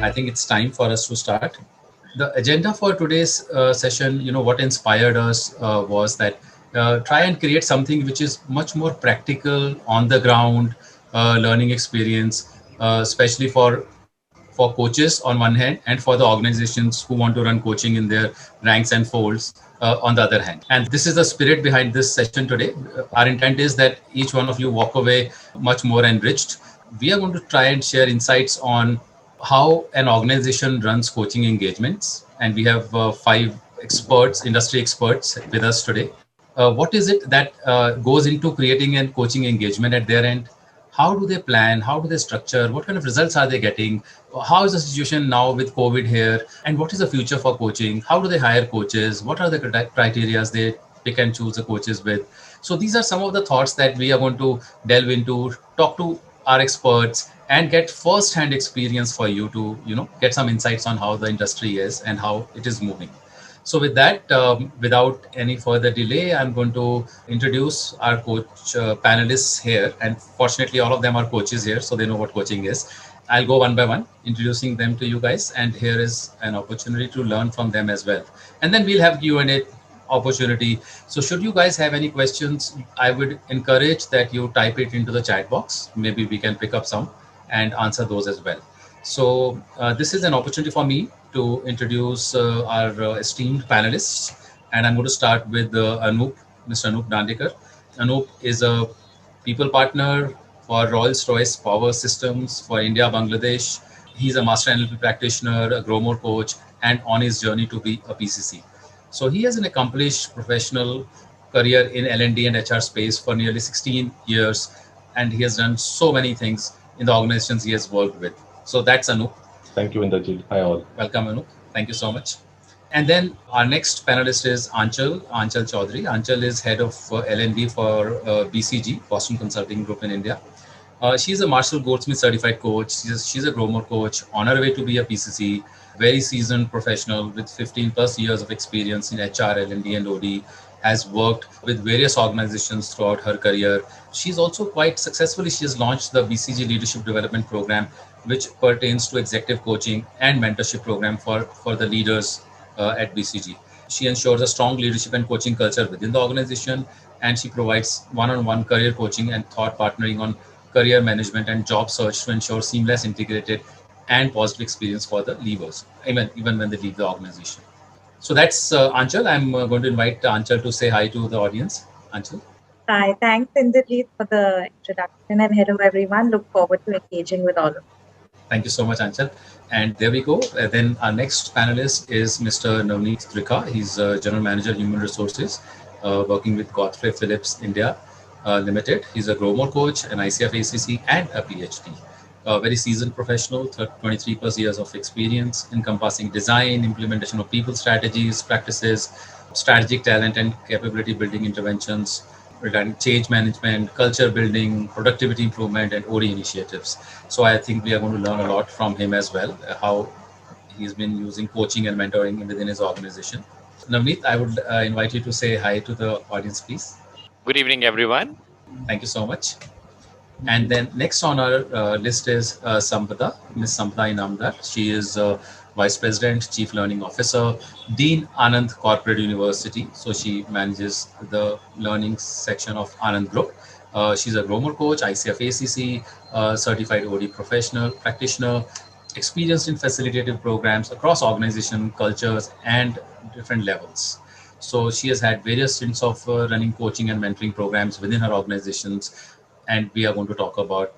I think it's time for us to start. The agenda for today's session, what inspired us was that try and create something which is much more practical, on the ground, learning experience, especially for coaches on one hand and for the organizations who want to run coaching in their ranks and folds on the other hand. And this is the spirit behind this session today. Our intent is that each one of you walk away much more enriched. We are going to try and share insights on how an organization runs coaching engagements. And we have five experts, industry experts with us today. What is it that goes into creating a coaching engagement at their end? How do they plan? How do they structure? What kind of results are they getting? How is the situation now with COVID here? And what is the future for coaching? How do they hire coaches? What are the criteria they pick and choose the coaches with? So these are some of the thoughts that we are going to delve into, talk to our experts and get first-hand experience for you to, get some insights on how the industry is and how it is moving. So with that, without any further delay, I'm going to introduce our coach panelists here. And fortunately, all of them are coaches here, so they know what coaching is. I'll go one by one, introducing them to you guys. And here is an opportunity to learn from them as well. And then we'll have Q&A opportunity. So should you guys have any questions, I would encourage that you type it into the chat box. Maybe we can pick up some and answer those as well. So this is an opportunity for me to introduce our esteemed panelists. And I'm going to start with Mr. Anup Dandekar. Anup is a people partner for Royce Power Systems for India, Bangladesh. He's a master NLP practitioner, a Gromor coach, and on his journey to be a PCC. So he has an accomplished professional career in L&D and HR space for nearly 16 years. And he has done so many things in the organizations he has worked with. So that's Anup. Thank you, Inderjeet. Hi all. Welcome, Anup. Thank you so much. And then our next panelist is Anchal Chaudhary. Anchal is head of L&D for BCG, Boston Consulting Group in India. She's a Marshall Goldsmith certified coach. She's a Gromor coach on her way to be a PCC, very seasoned professional with 15 plus years of experience in HR, L&D and OD, has worked with various organizations throughout her career. She's also quite successfully, she has launched the BCG Leadership Development Program, which pertains to executive coaching and mentorship program for the leaders at BCG. She ensures a strong leadership and coaching culture within the organization, and she provides one-on-one career coaching and thought partnering on career management and job search to ensure seamless, integrated, and positive experience for the leavers, even when they leave the organization. So that's Anchal. I'm going to invite Anchal to say hi to the audience. Anchal. Hi, thanks Inderjeet for the introduction, and hello everyone. Look forward to engaging with all of you. Thank you so much, Anchal. And there we go. Then our next panelist is Mr. Navneet Trikha. He's General Manager, Human Resources, working with Godfrey Philips India Ltd. He's a Gromor coach, an ICF ACC, and a PhD. A very seasoned professional, 23 plus years of experience, encompassing design, implementation of people strategies, practices, strategic talent and capability building interventions, regarding change management, culture building, productivity improvement, and OD initiatives. So I think we are going to learn a lot from him as well, how he's been using coaching and mentoring within his organization. Navneet, I would invite you to say hi to the audience, please. Good evening, everyone. Thank you so much. And then next on our list is Sampada, Ms. Sampada Inamdar. She is Vice President, Chief Learning Officer, Dean ANAND Corporate University. So she manages the learning section of ANAND Group. She's a Gromor coach, ICF ACC, certified OD professional, practitioner, experienced in facilitative programs across organization, cultures, and different levels. So she has had various stints of running coaching and mentoring programs within her organizations. And we are going to talk about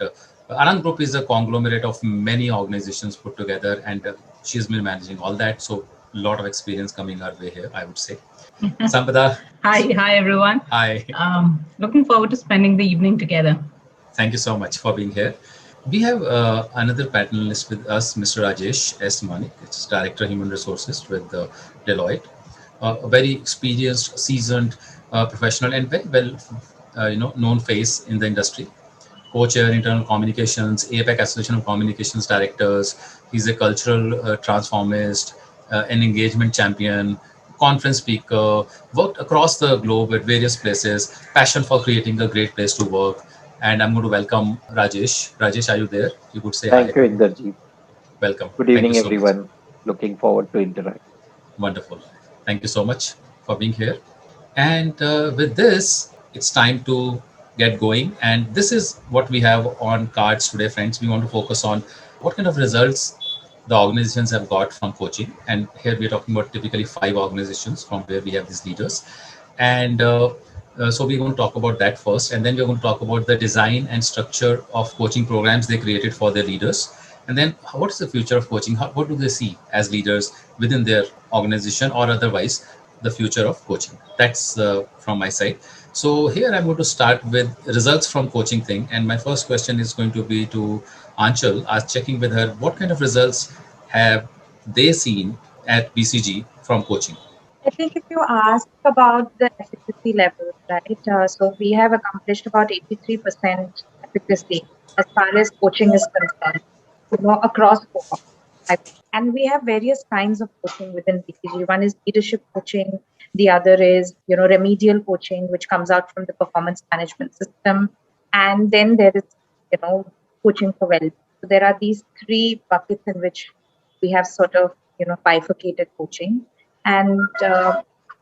ANAND Group is a conglomerate of many organizations put together, and she's been managing all that. So a lot of experience coming our way here, I would say. Sampada. Hi everyone. Hi. Looking forward to spending the evening together. Thank you so much for being here. We have another panelist with us, Mr. Rajesh Manik, it's Director Human Resources with Deloitte. A very experienced, seasoned professional and very well known face in the industry. Co-chair internal communications, APAC Association of Communications Directors. He's a cultural transformist, an engagement champion, conference speaker, worked across the globe at various places, passion for creating a great place to work. And I'm going to welcome Rajesh. Rajesh, are you there? You could say Thank hi. you, Inderjeet. Welcome. Good Thank you evening, so much. everyone. Looking forward to interact. Wonderful. Thank you so much for being here. And with this, it's time to get going. And this is what we have on cards today, friends. We want to focus on what kind of results the organizations have got from coaching. And here we're talking about typically 5 organizations from where we have these leaders. And so we're going to talk about that first. And then we're going to talk about the design and structure of coaching programs they created for their leaders. And then what's the future of coaching? What do they see as leaders within their organization or otherwise the future of coaching? That's from my side. So here I'm going to start with results from coaching thing. And my first question is going to be to Anchal. I was checking with her, what kind of results have they seen at BCG from coaching? I think if you ask about the efficacy level, right? So we have accomplished about 83% efficacy as far as coaching is concerned, across cohorts. And we have various kinds of coaching within BCG. One is leadership coaching. The other is, remedial coaching, which comes out from the performance management system. And then there is, coaching for well. So there are these 3 buckets in which we have sort of, bifurcated coaching. And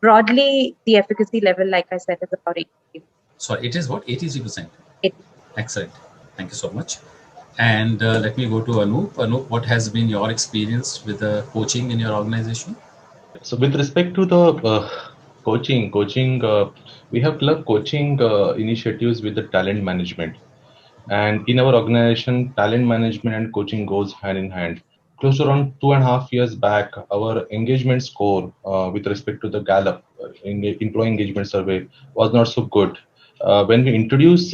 broadly, the efficacy level, like I said, is about 80%. Sorry, it is what? 83%. 80. Excellent. Thank you so much. And let me go to Anup. Anup, what has been your experience with the coaching in your organization? So with respect to the coaching, we have club coaching initiatives with the talent management. And in our organization, talent management and coaching goes hand in hand. Close to around 2.5 years back, our engagement score with respect to the Gallup employee engagement survey was not so good. When we introduce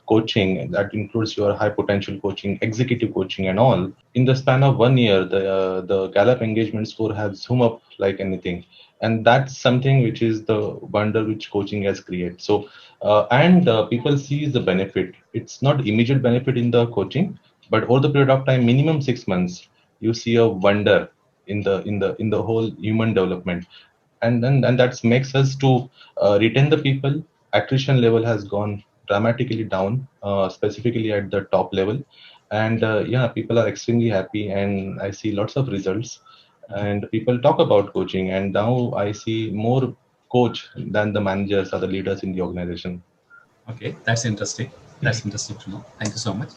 coaching, that includes your high potential coaching, executive coaching, and all. In the span of 1 year, the Gallup engagement score has zoomed up like anything, and that's something which is the wonder which coaching has created. So, and people see the benefit. It's not immediate benefit in the coaching, but over the period of time, minimum 6 months, you see a wonder in the whole human development, and that makes us to retain the people. Attrition level has gone dramatically down, specifically at the top level, and yeah, people are extremely happy, and I see lots of results. And people talk about coaching, and now I see more coach than the managers or the leaders in the organization. Okay, that's interesting. That's interesting to know. Thank you so much.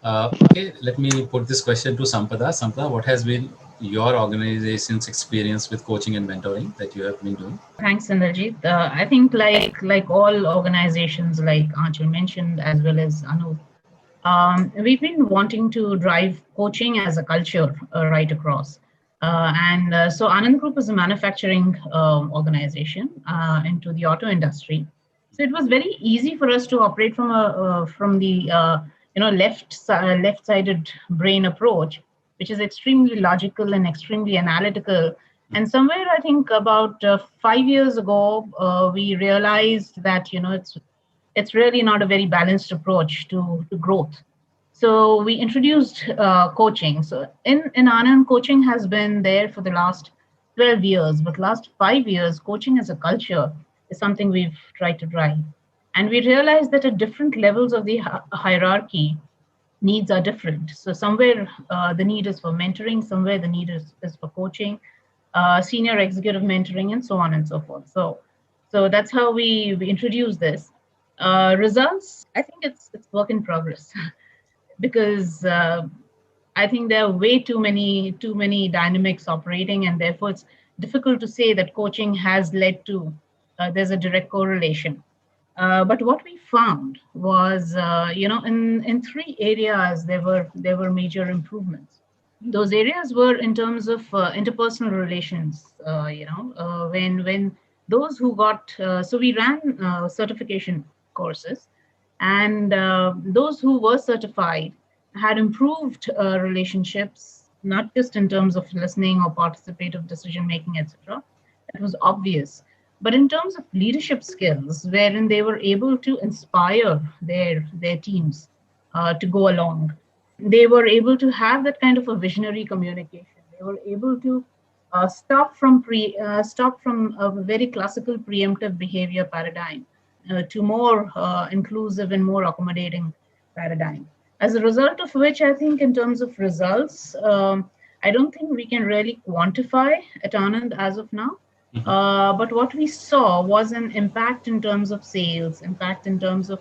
Okay, let me put this question to Sampada. Sampada, what has been your organization's experience with coaching and mentoring that you have been doing? Thanks, Inderjeet. I think like all organizations, like Anchal mentioned, as well as Anup, we've been wanting to drive coaching as a culture right across. And so ANAND Group is a manufacturing organization into the auto industry. So it was very easy for us to operate from the left-sided brain approach, which is extremely logical and extremely analytical. And somewhere I think about 5 years ago, we realized that it's really not a very balanced approach to growth. So we introduced coaching. So in Anand, coaching has been there for the last 12 years, but last 5 years, coaching as a culture is something we've tried to drive. And we realized that at different levels of the hierarchy, needs are different. So somewhere the need is for mentoring, somewhere the need is for coaching, senior executive mentoring, and so on and so forth. So that's how we introduce this. Results, I think it's work in progress because I think there are way too many dynamics operating, and therefore it's difficult to say that coaching has led to there's a direct correlation. But what we found was, in 3 areas there were major improvements. Those areas were in terms of interpersonal relations. When those who got so we ran certification courses, and those who were certified had improved relationships, not just in terms of listening or participative decision making, etc. That was obvious, but in terms of leadership skills, wherein they were able to inspire their teams to go along. They were able to have that kind of a visionary communication. They were able to stop from a very classical preemptive behavior paradigm to more inclusive and more accommodating paradigm. As a result of which, I think in terms of results, I don't think we can really quantify at Anand as of now. But what we saw was an impact in terms of sales, impact in terms of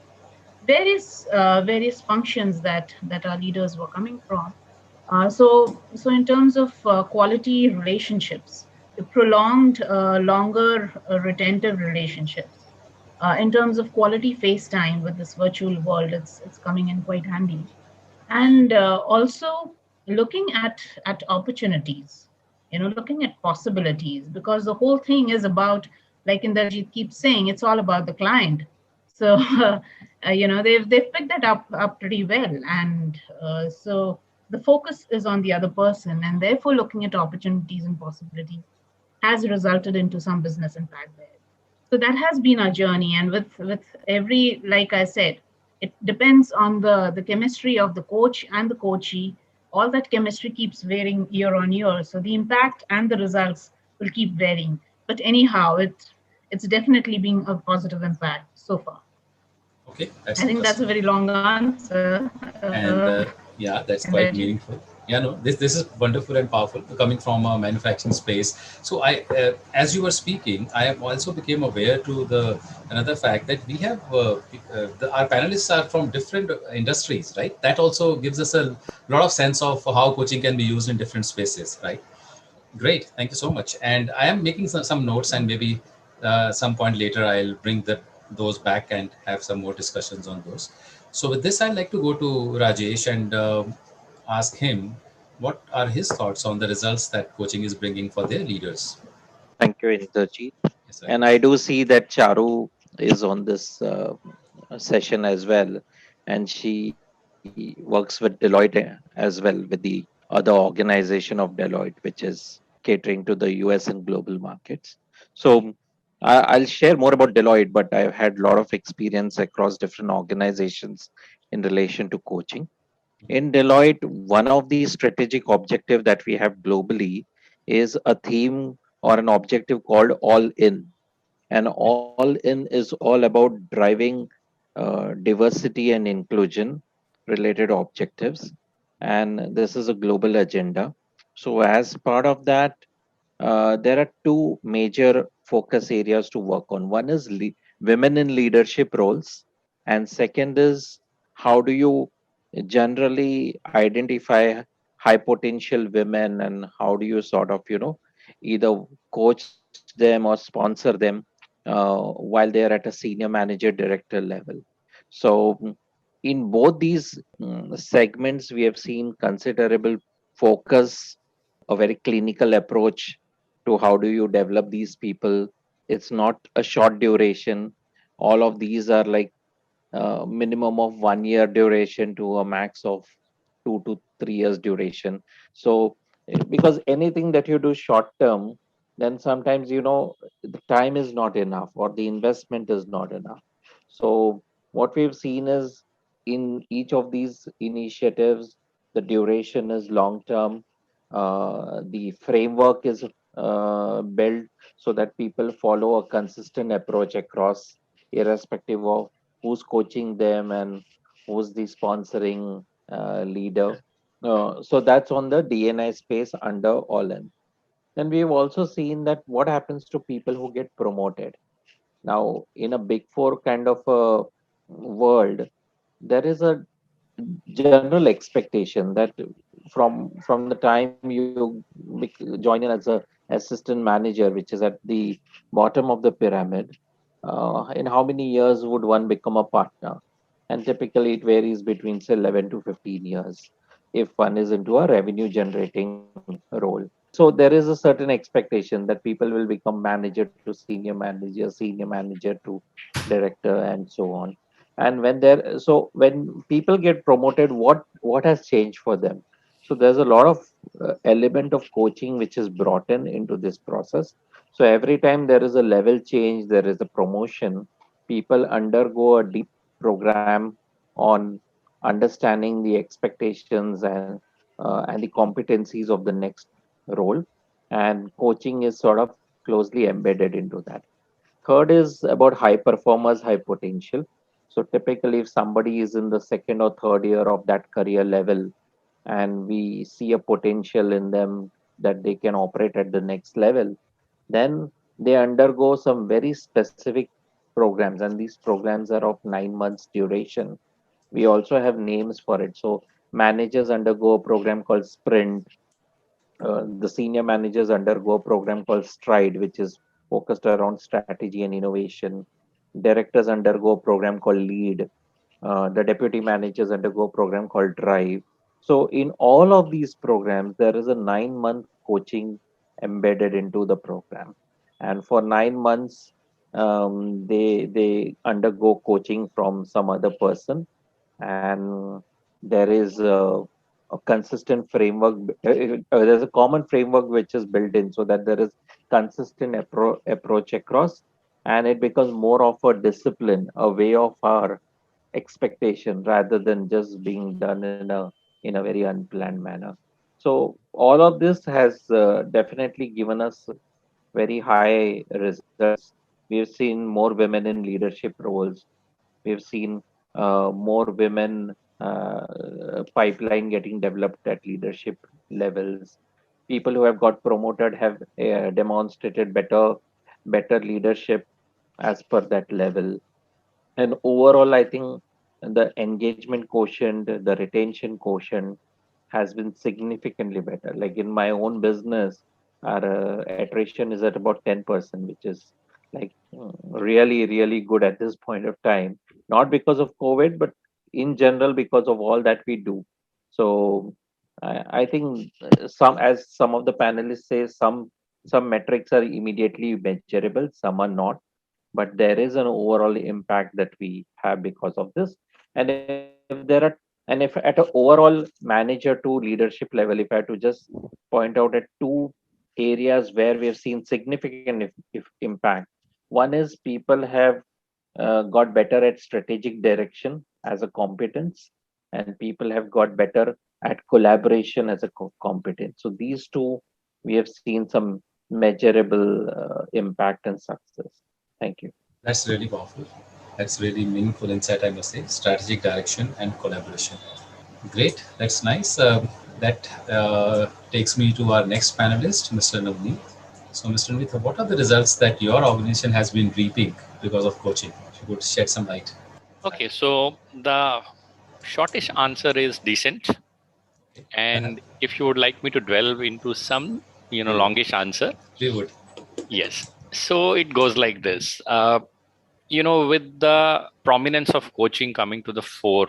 various functions that our leaders were coming from. So in terms of quality relationships, the prolonged, longer retentive relationships. In terms of quality face time with this virtual world, it's coming in quite handy. And also looking at opportunities, looking at possibilities, because the whole thing is about, like Inderjeet keeps saying, it's all about the client. So they've picked that up pretty well, and so the focus is on the other person, and therefore looking at opportunities and possibilities has resulted into some business impact there. So that has been our journey, and with every, like I said, it depends on the chemistry of the coach and the coachee. All that chemistry keeps varying year on year, so the impact and the results will keep varying. But anyhow, it's definitely been a positive impact so far. Okay, I that's think that's a interesting. very long answer. And yeah, that's And quite meaningful. Yeah, no, this is wonderful and powerful coming from a manufacturing space. So I, as you were speaking, I have also became aware to the another fact that we have our panelists are from different industries, right? That also gives us a lot of sense of how coaching can be used in different spaces, right? Great, thank you so much. And I am making some notes, and maybe some point later I'll bring those back and have some more discussions on those. So with this, I'd like to go to Rajesh and ask him what are his thoughts on the results that coaching is bringing for their leaders. Thank you, Inderjeet. Yes, sir. And I do see that Charu is on this session as well, and she works with Deloitte as well, with the other organization of Deloitte, which is catering to the US and global markets. So I'll share more about Deloitte, but I've had a lot of experience across different organizations in relation to coaching. In Deloitte, one of the strategic objective that we have globally is a theme or an objective called all in. And all in is all about driving diversity and inclusion related objectives. And this is a global agenda. So as part of that, there are two major focus areas to work on. One is women in leadership roles, and second is how do you generally identify high potential women, and how do you sort of either coach them or sponsor them while they are at a senior manager director level. So in both these segments, we have seen considerable focus, a very clinical approach to how do you develop these people. It's not a short duration. All of these are like minimum of 1 year duration to a max of 2 to 3 years duration. So because anything that you do short term, then sometimes the time is not enough or the investment is not enough. So what we've seen is in each of these initiatives, the duration is long term. The framework is built so that people follow a consistent approach across, irrespective of who's coaching them and who's the sponsoring leader. So that's on the DNI space under all in. Then we've also seen that what happens to people who get promoted. Now, in a big four kind of a world, there is a general expectation that from the time you join in as a assistant manager, which is at the bottom of the pyramid, in how many years would one become a partner? And typically it varies between say 11 to 15 years if one is into a revenue generating role. So there is a certain expectation that people will become manager to senior manager to director, and so on. And when people get promoted, what has changed for them? So there's a lot of element of coaching which is brought into this process. So every time there is a level change, there is a promotion, people undergo a deep program on understanding the expectations and the competencies of the next role, and coaching is sort of closely embedded into that. Third is about high performers, high potential. So typically, if somebody is in the second or third year of that career level, and we see a potential in them that they can operate at the next level, then they undergo some very specific programs, and these programs are of 9 months duration. We also have names for it. So managers undergo a program called Sprint. The senior managers undergo a program called Stride, which is focused around strategy and innovation. Directors undergo a program called Lead. The deputy managers undergo a program called Drive. So in all of these programs, there is a 9 month coaching embedded into the program, and for 9 months, they undergo coaching from some other person, and there is a consistent framework. There's a common framework which is built in, so that there is consistent approach across, and it becomes more of a discipline, a way of our expectation, rather than just being done in a very unplanned manner. So all of this has definitely given us very high results. We've seen more women in leadership roles. We've seen more women pipeline getting developed at leadership levels. People who have got promoted have demonstrated better leadership as per that level. And overall, I think the engagement quotient, the retention quotient has been significantly better. Like in my own business, our attrition is at about 10%, which is like really, really good at this point of time. Not because of COVID, but in general because of all that we do. So I think as some of the panelists say, some metrics are immediately measurable, some are not, but there is an overall impact that we have because of this. And if at an overall manager to leadership level, if I had to just point out at two areas where we have seen significant impact. One is people have got better at strategic direction as a competence, and people have got better at collaboration as a competence. So these two, we have seen some measurable impact and success. Thank you. That's really powerful. That's really meaningful insight, I must say. Strategic direction and collaboration. Great. That's nice. That takes me to our next panelist, Mr. Navneet. So, Mr. Navneet, what are the results that your organization has been reaping because of coaching? If you could shed some light. Okay, so the shortest answer is decent. And if you would like me to delve into some, longish answer. We would. Yes. So it goes like this. With the prominence of coaching coming to the fore,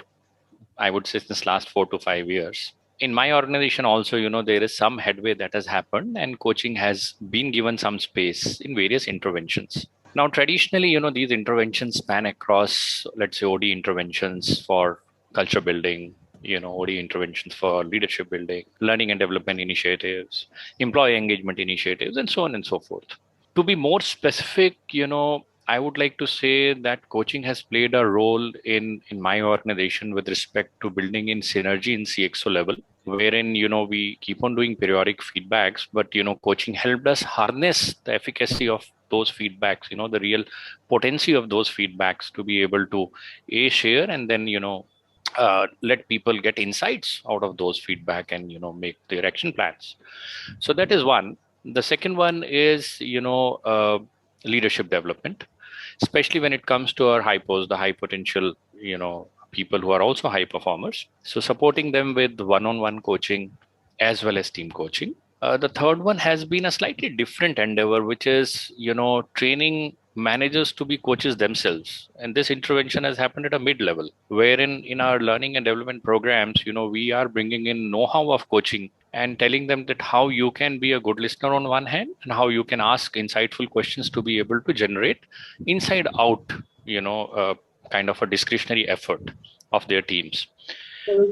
I would say since last 4 to 5 years. In my organization also, there is some headway that has happened, and coaching has been given some space in various interventions. Now, traditionally, these interventions span across, let's say, OD interventions for culture building, OD interventions for leadership building, learning and development initiatives, employee engagement initiatives, and so on and so forth. To be more specific, I would like to say that coaching has played a role in my organization with respect to building in synergy in CXO level, wherein, we keep on doing periodic feedbacks, but, coaching helped us harness the efficacy of those feedbacks, the real potency of those feedbacks to be able to share and then, let people get insights out of those feedback and, make their action plans. So that is one. The second one is, leadership development, especially when it comes to our hypos, the high potential, people who are also high performers. So supporting them with one-on-one coaching as well as team coaching. The third one has been a slightly different endeavor, which is, training managers to be coaches themselves. And this intervention has happened at a mid-level, wherein in our learning and development programs, we are bringing in know-how of coaching and telling them that how you can be a good listener on one hand and how you can ask insightful questions to be able to generate inside out, kind of a discretionary effort of their teams.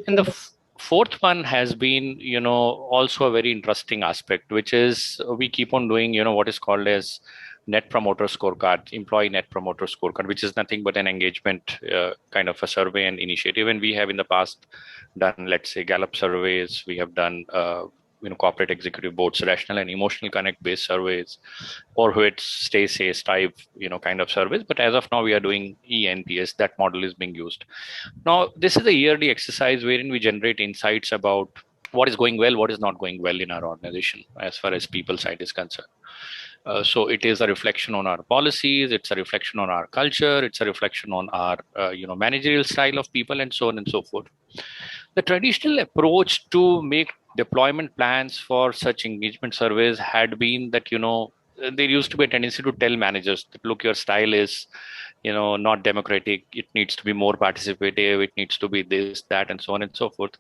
And the fourth one has been, also a very interesting aspect, which is we keep on doing, what is called as net promoter scorecard, employee net promoter scorecard, which is nothing but an engagement kind of a survey and initiative. And we have in the past done, let's say, Gallup surveys. We have done corporate executive boards, rational and emotional connect based surveys, or which stay, say, strive, kind of surveys. But as of now, we are doing ENPS. That model is being used. Now, this is a yearly exercise wherein we generate insights about what is going well, what is not going well in our organization as far as people side is concerned. So it is a reflection on our policies, it's a reflection on our culture, it's a reflection on our managerial style of people, and so on and so forth. The traditional approach to make deployment plans for such engagement surveys had been that there used to be a tendency to tell managers that, look, your style is not democratic, it needs to be more participative, it needs to be this, that, and so on and so forth.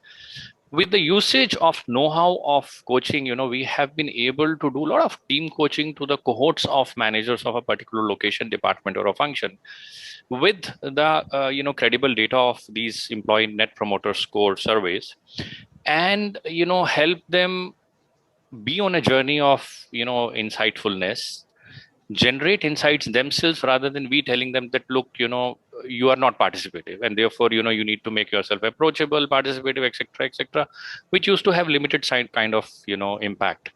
With the usage of know-how of coaching, we have been able to do a lot of team coaching to the cohorts of managers of a particular location, department, or a function with the credible data of these employee net promoter score surveys, and help them be on a journey of insightfulness, generate insights themselves rather than we telling them that, look, you are not participative, and therefore you need to make yourself approachable, participative, etc., which used to have limited kind of impact.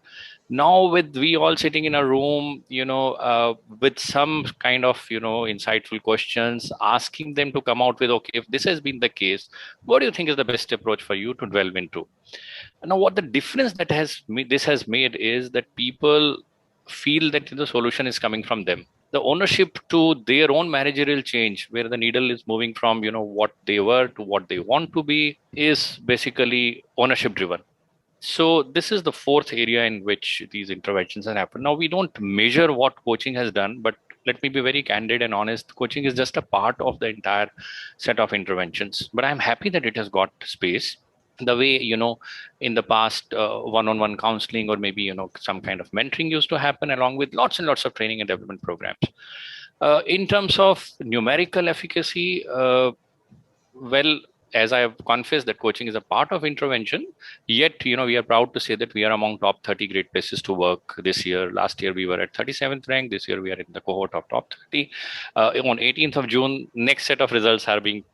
Now, with we all sitting in a room, with some kind of insightful questions, asking them to come out with, okay, if this has been the case, what do you think is the best approach for you to delve into? Now, what the difference that this has made is that people feel that the solution is coming from them. The ownership to their own managerial change, where the needle is moving from what they were to what they want to be, is basically ownership driven. So this is the fourth area in which these interventions have happened. Now, we don't measure what coaching has done, but let me be very candid and honest. Coaching is just a part of the entire set of interventions. But I'm happy that it has got space. The way in the past, one-on-one counseling or maybe some kind of mentoring used to happen, along with lots and lots of training and development programs. In terms of numerical efficacy, well, as I have confessed that coaching is a part of intervention, yet we are proud to say that we are among top 30 great places to work this year. Last year we were at 37th rank. This year we are in the cohort of top 30. On 18th of June, next set of results are being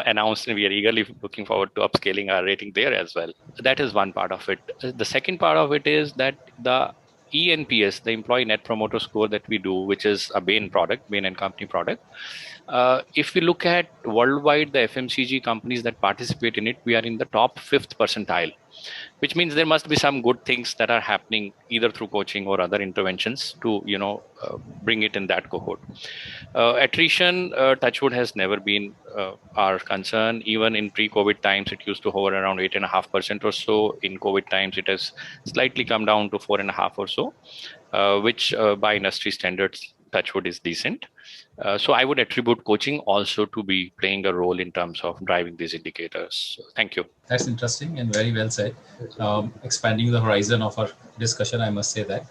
announced, and we are eagerly looking forward to upscaling our rating there as well. That is one part of it. The second part of it is that the ENPS, the Employee Net Promoter Score that we do, which is a Bain product, Bain and Company product. If we look at worldwide, the FMCG companies that participate in it, we are in the top 5th percentile, which means there must be some good things that are happening either through coaching or other interventions to bring it in that cohort. Attrition, touchwood, has never been our concern. Even in pre-COVID times, it used to hover around 8.5% or so. In COVID times, it has slightly come down to 4.5% or so, which by industry standards, touchwood, is decent. So I would attribute coaching also to be playing a role in terms of driving these indicators. Thank you. That's interesting and very well said. Expanding the horizon of our discussion, I must say that.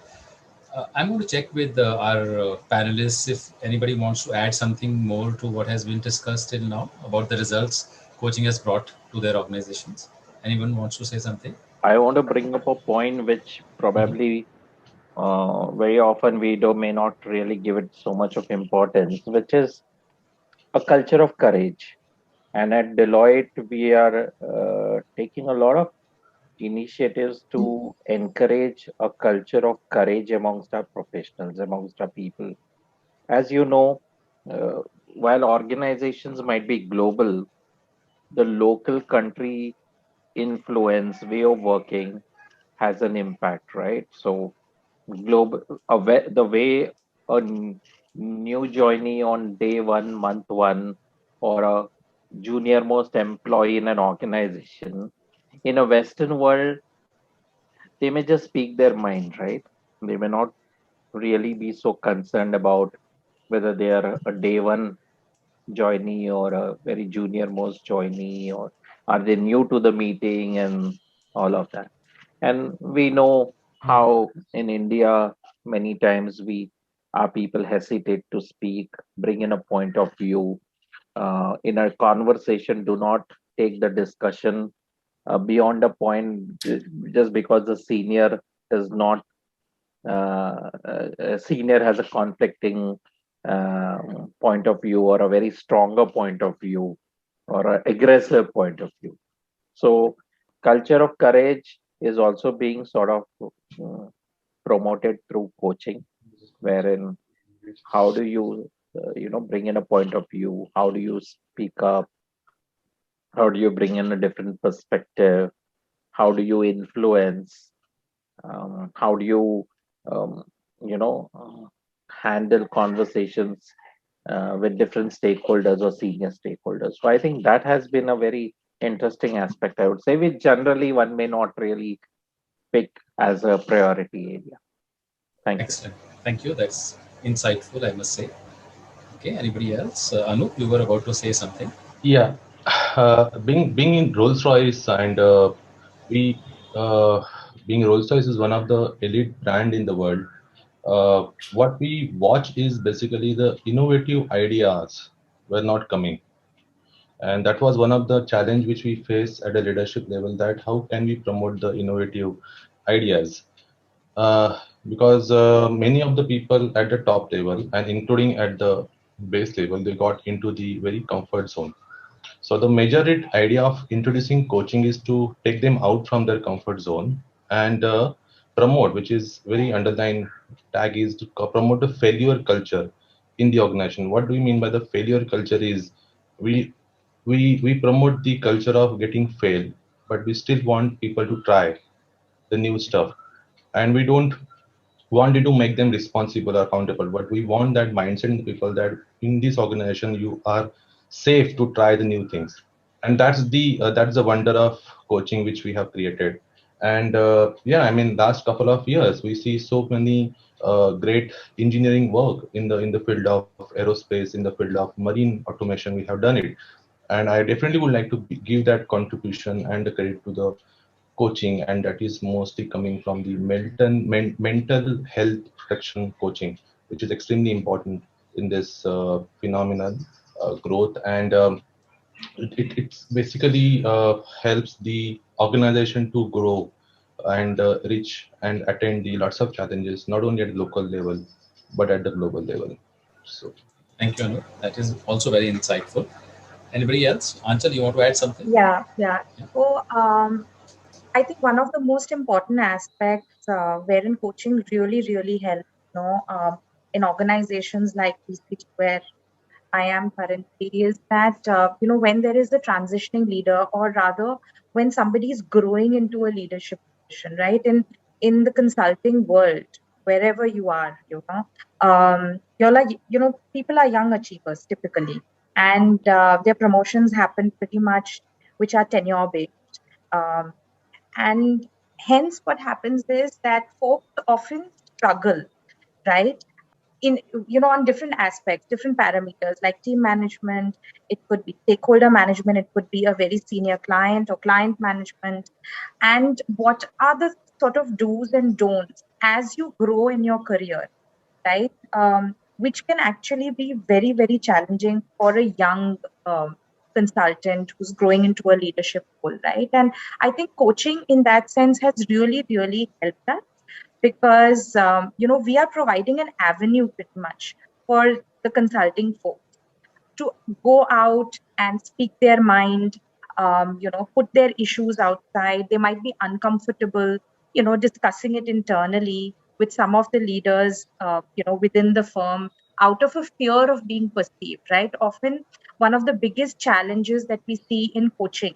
I'm going to check with our panelists if anybody wants to add something more to what has been discussed till now about the results coaching has brought to their organizations. Anyone wants to say something? I want to bring up a point which probably very often we may not really give it so much of importance, which is a culture of courage. And at Deloitte, we are taking a lot of initiatives to encourage a culture of courage amongst our professionals, amongst our people. As you know, while organizations might be global, the local country influence, way of working has an impact, right? So global, the way a new joinee on day one, month one, or a junior most employee in an organization in a Western world, they may just speak their mind, right? They may not really be so concerned about whether they are a day one joinee or a very junior most joinee, or are they new to the meeting and all of that. And we know how in India many times our people hesitate to speak, bring in a point of view. In a conversation, do not take the discussion beyond a point just because the senior is not senior has a conflicting point of view, or a very stronger point of view, or an aggressive point of view. So culture of courage is also being sort of promoted through coaching, wherein how do you bring in a point of view, how do you speak up, how do you bring in a different perspective, how do you influence, how do you um, you know uh, handle conversations with different stakeholders or senior stakeholders. So I think that has been a very interesting aspect, I would say, which generally one may not really pick as a priority area. Thank you. Excellent. Thank you. That's insightful, I must say. Okay, anybody else? Anup, you were about to say something. Yeah, being in Rolls Royce and we being Rolls Royce is one of the elite brand in the world. What we watch is basically the innovative ideas were not coming, and that was one of the challenge which we face at a leadership level. That how can we promote the innovative ideas? Because many of the people at the top level and including at the base level, they got into the very comfort zone. So the major idea of introducing coaching is to take them out from their comfort zone and promote, which is very underlined tag is to promote a failure culture in the organization. What do we mean by the failure culture is we we promote the culture of getting failed, but we still want people to try the new stuff, and we don't want to make them responsible or accountable, but we want that mindset in the people that in this organization you are safe to try the new things. And that's the wonder of coaching which we have created. And yeah, I mean, last couple of years we see so many great engineering work in the field of aerospace, in the field of marine automation. We have done it, and I definitely would like to give that contribution and the credit to the coaching, and that is mostly coming from the mental health protection coaching, which is extremely important in this phenomenon growth. And it's basically helps the organization to grow and reach and attend the lots of challenges, not only at local level but at the global level. So Thank you, Anup. That is also very insightful. Anybody else? Anchal, you want to add something? Yeah, yeah. Yeah. So I think one of the most important aspects wherein coaching really helps, in organizations like PCC where I am currently, is that when there is a transitioning leader, or rather when somebody is growing into a leadership position, right? In the consulting world, wherever you are, you're like, people are young achievers typically, and their promotions happen pretty much, which are tenure based. Um, and hence what happens is that folks often struggle, right, in on different aspects, different parameters like team management, it could be stakeholder management, it could be a very senior client or client management. And what are the sort of do's and don'ts as you grow in your career, right? Which can actually be very challenging for a young consultant who's growing into a leadership role, right? And I think coaching in that sense has really helped us, because we are providing an avenue pretty much for the consulting folks to go out and speak their mind, put their issues outside. They might be uncomfortable, discussing it internally with some of the leaders, within the firm, out of a fear of being perceived, right? Often one of the biggest challenges that we see in coaching,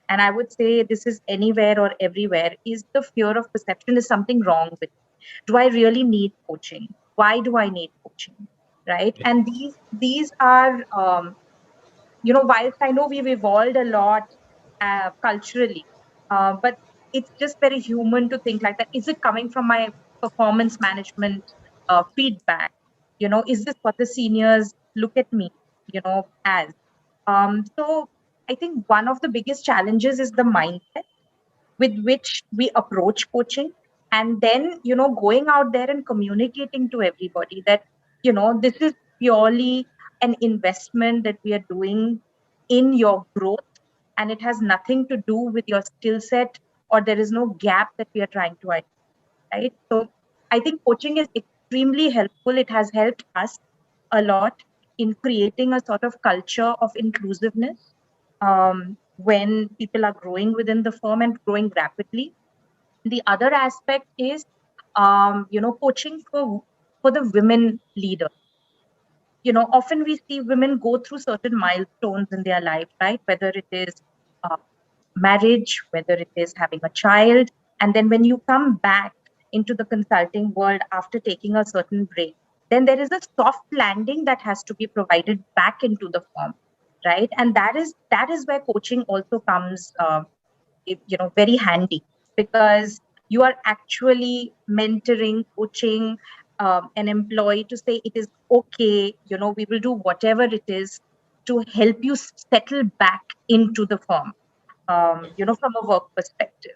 and I would say this is anywhere or everywhere, is the fear of perception. Is something wrong with me? Do I really need coaching? Why do I need coaching? Right? And these are whilst I know we've evolved a lot culturally, but it's just very human to think like that. Is it coming from my performance management feedback? Is this what the seniors look at me, as? So I think one of the biggest challenges is the mindset with which we approach coaching, and then going out there and communicating to everybody that this is purely an investment that we are doing in your growth, and it has nothing to do with your skill set, or there is no gap that we are trying to identify, right? So I think coaching is extremely helpful. It has helped us a lot in creating a sort of culture of inclusiveness when people are growing within the firm and growing rapidly. The other aspect is, coaching for the women leaders. Often we see women go through certain milestones in their life, right? Whether it is uh, marriage, whether it is having a child. And then when you come back into the consulting world after taking a certain break, then there is a soft landing that has to be provided back into the firm, right? And that is where coaching also comes, very handy, because you are actually mentoring, coaching an employee to say it is okay, we will do whatever it is to help you settle back into the firm, from a work perspective.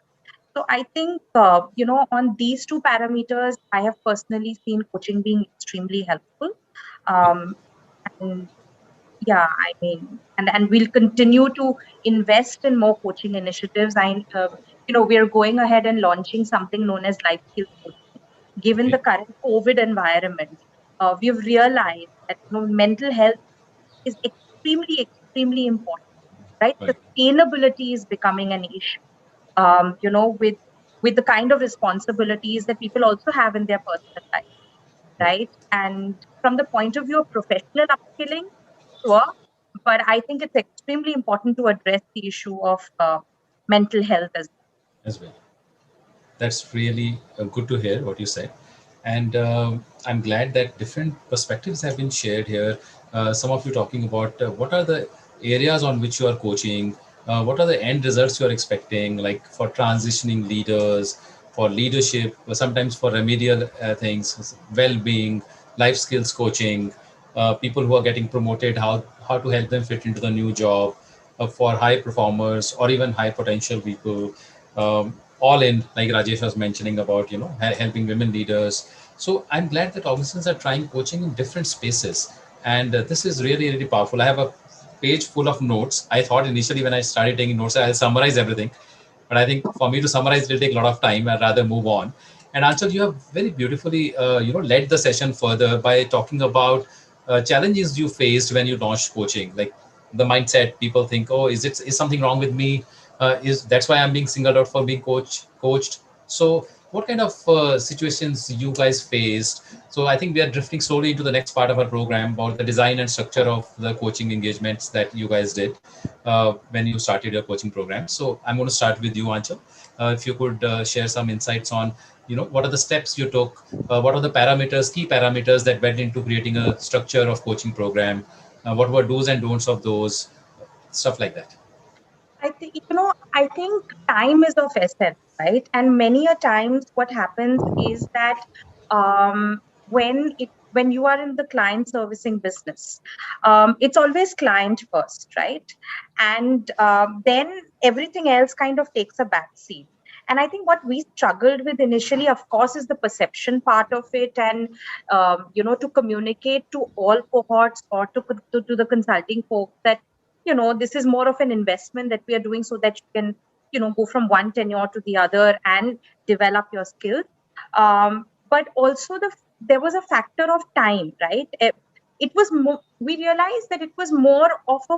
So I think, on these two parameters, I have personally seen coaching being extremely helpful. Um, and yeah, I mean, and we'll continue to invest in more coaching initiatives. We are going ahead and launching something known as life skills coaching. Given Okay. the current COVID environment, we've realized that mental health is extremely important, right? Right. Sustainability is becoming an issue, with the kind of responsibilities that people also have in their personal life, Right. right? And from the point of view of professional upskilling, sure, but I think it's extremely important to address the issue of mental health as As well. That's really good to hear what you said. And I'm glad that different perspectives have been shared here. Some of you talking about what are the areas on which you are coaching, what are the end results you are expecting, like for transitioning leaders, for leadership, sometimes for remedial things, well-being, life skills coaching, people who are getting promoted, how to help them fit into the new job, for high performers or even high potential people, all in, like Rajesh was mentioning about, helping women leaders. So I'm glad that organizations are trying coaching in different spaces. And this is really, really powerful. I have a page full of notes. I thought initially when I started taking notes, I'll summarize everything. But I think for me to summarize, it will take a lot of time. I'd rather move on. And Anchal, you have very beautifully, led the session further by talking about challenges you faced when you launched coaching, like the mindset. People think, oh, is something wrong with me? Is that's why I'm being singled out for being coached? So, what kind of situations you guys faced? So, I think we are drifting slowly into the next part of our program about the design and structure of the coaching engagements that you guys did when you started your coaching program. So, I'm going to start with you, Anchal. If you could share some insights on, what are the steps you took, what are the key parameters that went into creating a structure of coaching program, what were do's and don'ts of those, stuff like that. I think time is of essence, right? And many a times what happens is that, when you are in the client servicing business, it's always client first, right? And then everything else kind of takes a back seat. And I think what we struggled with initially, of course, is the perception part of it, and to communicate to all cohorts, or to the consulting folks, that this is more of an investment that we are doing, so that you can go from one tenure to the other and develop your skills. But also there was a factor of time, right? It was we realized that it was more of a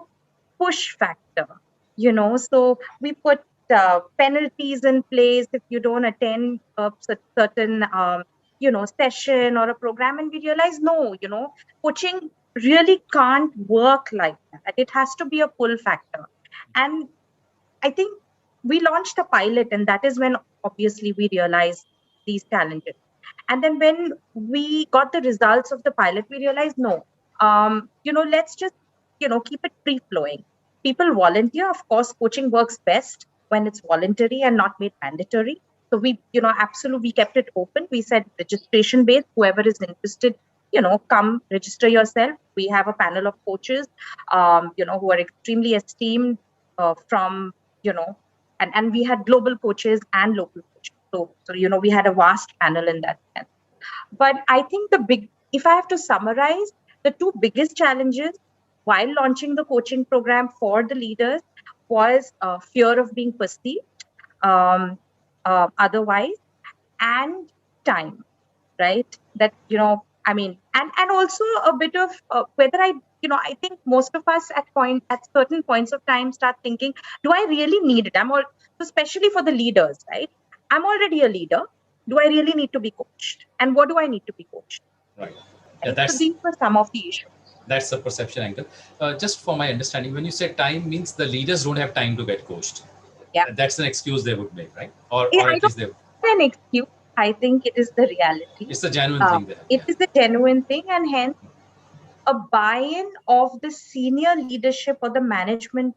push factor, so we put penalties in place if you don't attend a certain session or a program. And we realized, no, coaching really can't work like that. It has to be a pull factor. And I think we launched a pilot, and that is when obviously we realized these challenges. And then when we got the results of the pilot, we realized, no, let's just, keep it free flowing. People volunteer. Of course, coaching works best when it's voluntary and not made mandatory. So we, absolutely, we kept it open. We said registration based, whoever is interested, come register yourself. We have a panel of coaches, who are extremely esteemed, from, and we had global coaches and local coaches. So, we had a vast panel in that sense. But I think if I have to summarize, the two biggest challenges while launching the coaching program for the leaders was fear of being perceived otherwise, and time, right? That, and also a bit of whether I think most of us at certain points of time start thinking, do I really need it? Especially for the leaders, right? I'm already a leader. Do I really need to be coached? And what do I need to be coached? Right. Right? Yeah, So these were some of the issues. that's the perception angle. Just for my understanding, when you say time means the leaders don't have time to get coached. Yeah. That's an excuse they would make, right? Or I at least they. don't an excuse. I think it is the reality. It's a genuine thing there. It is a genuine thing, and hence a buy-in of the senior leadership or the management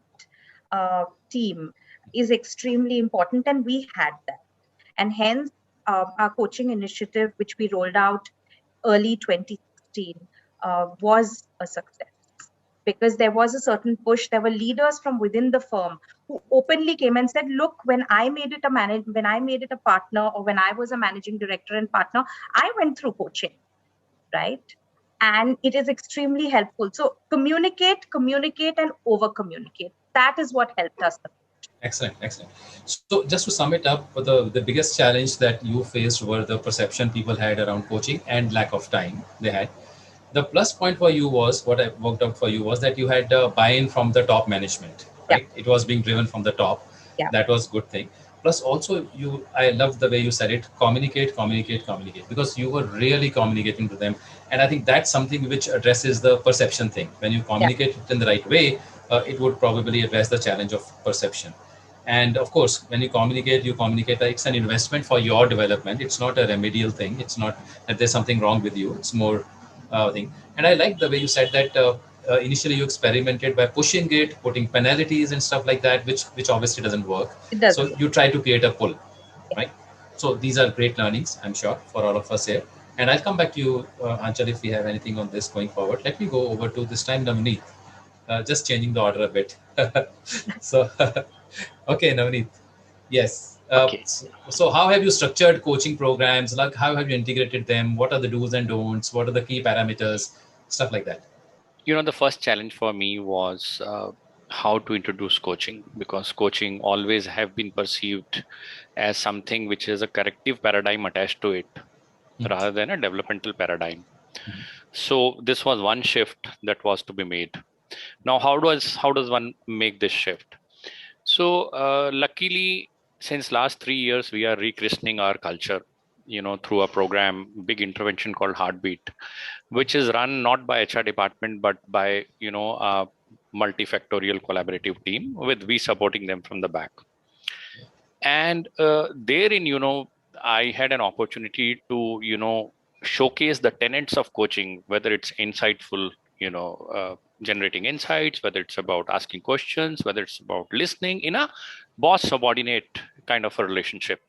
team is extremely important, and we had that. And hence our coaching initiative, which we rolled out early 2016, was a success, because there was a certain push. There were leaders from within the firm who openly came and said, look, when I made it a partner, or when I was a managing director and partner, I went through coaching, right? And it is extremely helpful. So communicate, and over communicate. That is what helped us. Excellent. So just to sum it up, the biggest challenge that you faced were the perception people had around coaching and lack of time they had. The plus point for you was, what I worked out for you was that you had buy-in from the top management, right? Yeah. It was being driven from the top. Yeah. That was good thing. Plus also I love the way you said it, communicate, because you were really communicating to them. And I think that's something which addresses the perception thing. When you communicate it in the right way, it would probably address the challenge of perception. And of course, when you communicate, it's an investment for your development. It's not a remedial thing. It's not that there's something wrong with you. It's more thing. And I like the way you said that initially you experimented by pushing it, putting penalties and stuff like that, which obviously doesn't work. It doesn't. So you try to create a pull, right? So these are great learnings, I'm sure, for all of us here. And I'll come back to you, Anchal, if we have anything on this going forward. Let me go over to this time Navneet. Just changing the order a bit. So, okay, Navneet. Yes. Okay. So how have you structured coaching programs? Like, how have you integrated them? What are the do's and don'ts? What are the key parameters? Stuff like that. The first challenge for me was how to introduce coaching, because coaching always have been perceived as something which is a corrective paradigm attached to it, rather than a developmental paradigm. So this was one shift that was to be made. Now, how does one make this shift? So luckily, since last 3 years, we are rechristening our culture, through a program, big intervention called Heartbeat, which is run not by HR department, but by, a multifactorial collaborative team, with we supporting them from the back. And therein, I had an opportunity to, showcase the tenets of coaching, whether it's insightful, generating insights, whether it's about asking questions, whether it's about listening in a boss subordinate kind of a relationship,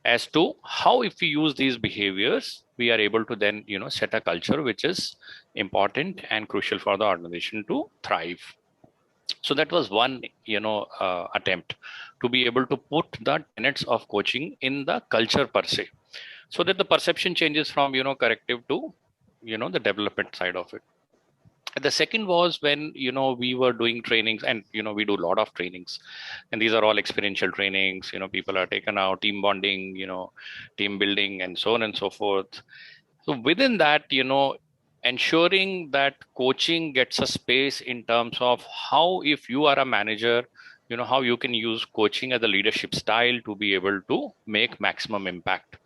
as to how, if we use these behaviors, we are able to then set a culture which is important and crucial for the organization to thrive. So that was one attempt to be able to put the tenets of coaching in the culture per se, so that the perception changes from corrective to the development side of it. The second was when we were doing trainings, and we do a lot of trainings, and these are all experiential trainings. People are taken out, team bonding, team building, and so on and so forth. So within that, ensuring that coaching gets a space in terms of how, if you are a manager, how you can use coaching as a leadership style to be able to make maximum impact.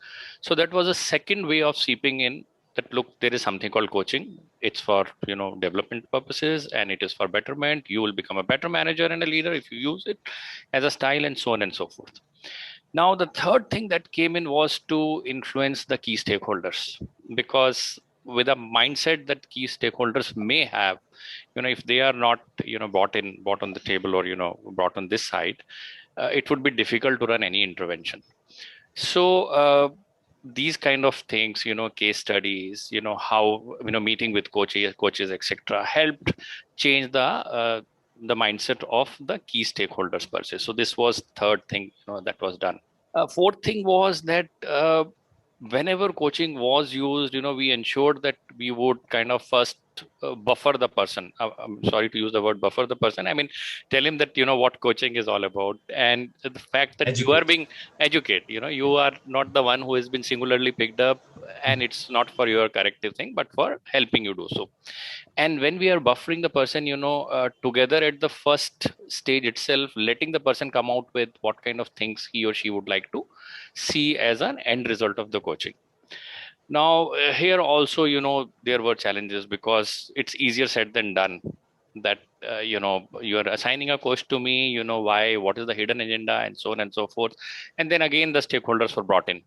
So that was a second way of seeping in that, look, there is something called coaching. It's for development purposes, and it is for betterment. You will become a better manager and a leader if you use it as a style, and so on and so forth. Now, the third thing that came in was to influence the key stakeholders, because with a mindset that key stakeholders may have, if they are not brought on the table, or brought on this side, it would be difficult to run any intervention. So these kind of things, case studies, how meeting with coaches, etc., helped change the mindset of the key stakeholders per se. So this was third thing that was done. Fourth thing was that whenever coaching was used, we ensured that we would kind of first buffer the person. I'm sorry to use the word buffer the person. I mean, tell him that, what coaching is all about. And the fact that you are being educated, you are not the one who has been singularly picked up, and it's not for your corrective thing, but for helping you do so. And when we are buffering the person, together at the first stage itself, letting the person come out with what kind of things he or she would like to see as an end result of the coaching. Now, here also, there were challenges, because it's easier said than done. That, you're assigning a coach to me, why, what is the hidden agenda, and so on and so forth. And then again, the stakeholders were brought in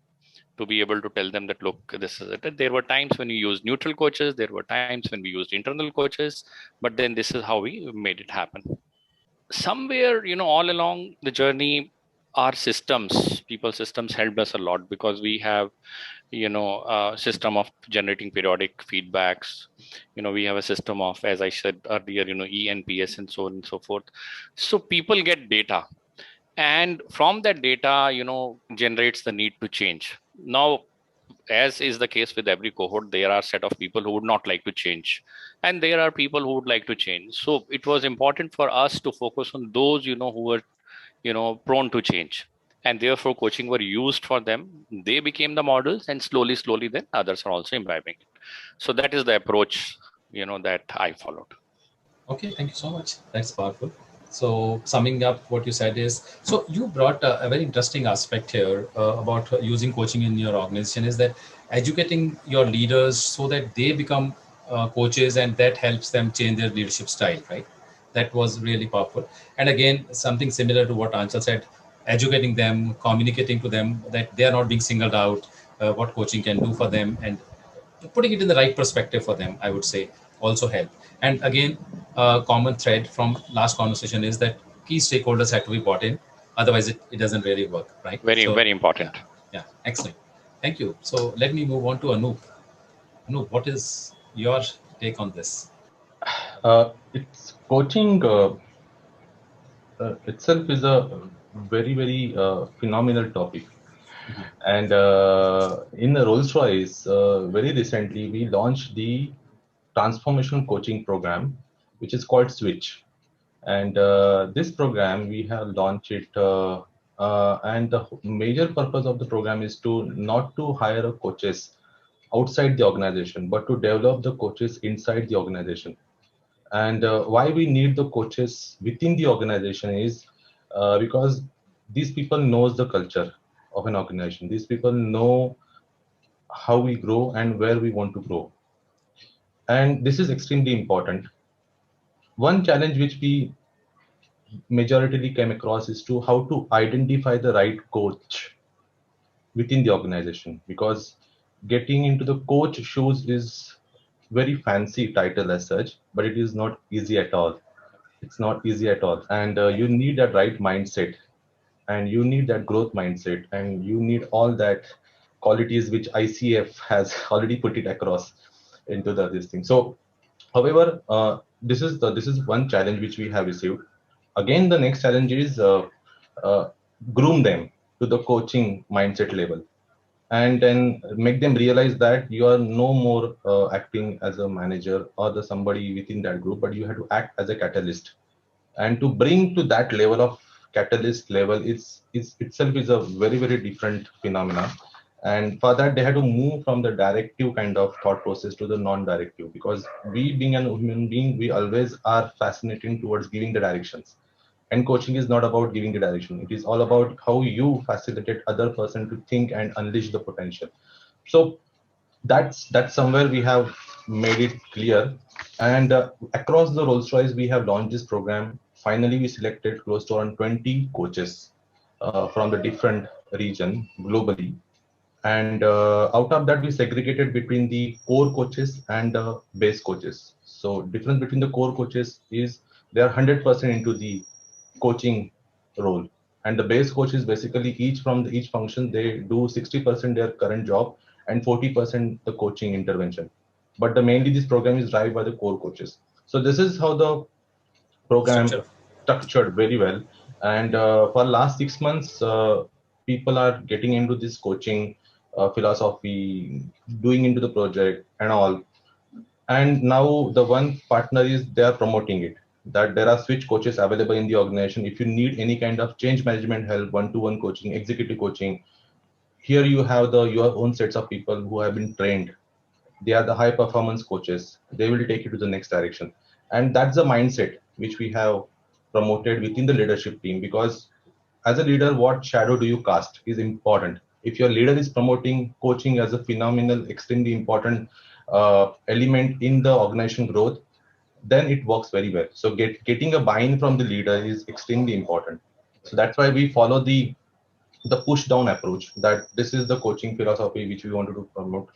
to be able to tell them that, look, this is it. There were times when we used neutral coaches, there were times when we used internal coaches, but then this is how we made it happen. Somewhere, all along the journey, our people systems helped us a lot, because we have a system of generating periodic feedbacks. We have a system of, as I said earlier, ENPS and so on and so forth. So people get data, and from that data, generates the need to change. Now, as is the case with every cohort, there are a set of people who would not like to change, and there are people who would like to change. So it was important for us to focus on those, who were, prone to change, and therefore coaching were used for them. They became the models, and slowly then others are also imbibing it. So that is the approach, that I followed. Okay, thank you so much. That's powerful. So summing up what you said is, so you brought a very interesting aspect here about using coaching in your organization, is that educating your leaders so that they become coaches, and that helps them change their leadership style, right? That was really powerful. And again, something similar to what Anchal said, educating them, communicating to them that they are not being singled out, what coaching can do for them, and putting it in the right perspective for them, I would say, also help. And again, common thread from last conversation is that key stakeholders have to be bought in, otherwise it doesn't really work, right? Very important. Yeah, excellent. Thank you. So let me move on to Anup. Anup, what is your take on this? It's coaching itself is a very phenomenal topic. And in the Rolls-Royce, very recently, we launched the transformation coaching program, which is called Switch. And this program, we have launched it, and the major purpose of the program is to not to hire coaches outside the organization, but to develop the coaches inside the organization. And why we need the coaches within the organization is because these people knows the culture of an organization. These people know how we grow and where we want to grow. And this is extremely important. One challenge which we majority came across is to how to identify the right coach within the organization, because getting into the coach shoes is very fancy title as such, but it is not easy at all. It's not easy at all. And you need that right mindset, and you need that growth mindset, and you need all that qualities which ICF has already put it across into this thing. So however, this is one challenge which we have received. Again, the next challenge is groom them to the coaching mindset level, and then make them realize that you are no more acting as a manager or the somebody within that group, but you have to act as a catalyst. And to bring to that level of catalyst level is itself is a very different phenomena. And for that, they had to move from the directive kind of thought process to the non-directive, because we being a human being, we always are fascinating towards giving the directions. And coaching is not about giving the direction. It is all about how you facilitate other person to think and unleash the potential. So that's somewhere we have made it clear. And across the Rolls-Royce, we have launched this program. Finally, we selected close to around 20 coaches from the different region globally. And out of that, we segregated between the core coaches and the base coaches. So difference between the core coaches is they are 100% into the coaching role, and the base coach is basically each function they do 60% their current job and 40% the coaching intervention. But mainly this program is driven by the core coaches. So this is how the program structured very well. And for last 6 months, people are getting into this coaching philosophy, doing into the project and all. And now the one partner is they are promoting it, that there are switch coaches available in the organization. If you need any kind of change management help, one-to-one coaching, executive coaching, here you have your own sets of people who have been trained. They are the high performance coaches. They will take you to the next direction. And that's the mindset which we have promoted within the leadership team, because as a leader, what shadow do you cast is important. If your leader is promoting coaching as a phenomenal, extremely important element in the organization growth, then it works very well. So getting a buy-in from the leader is extremely important. So that's why we follow the push down approach, that this is the coaching philosophy which we wanted to promote,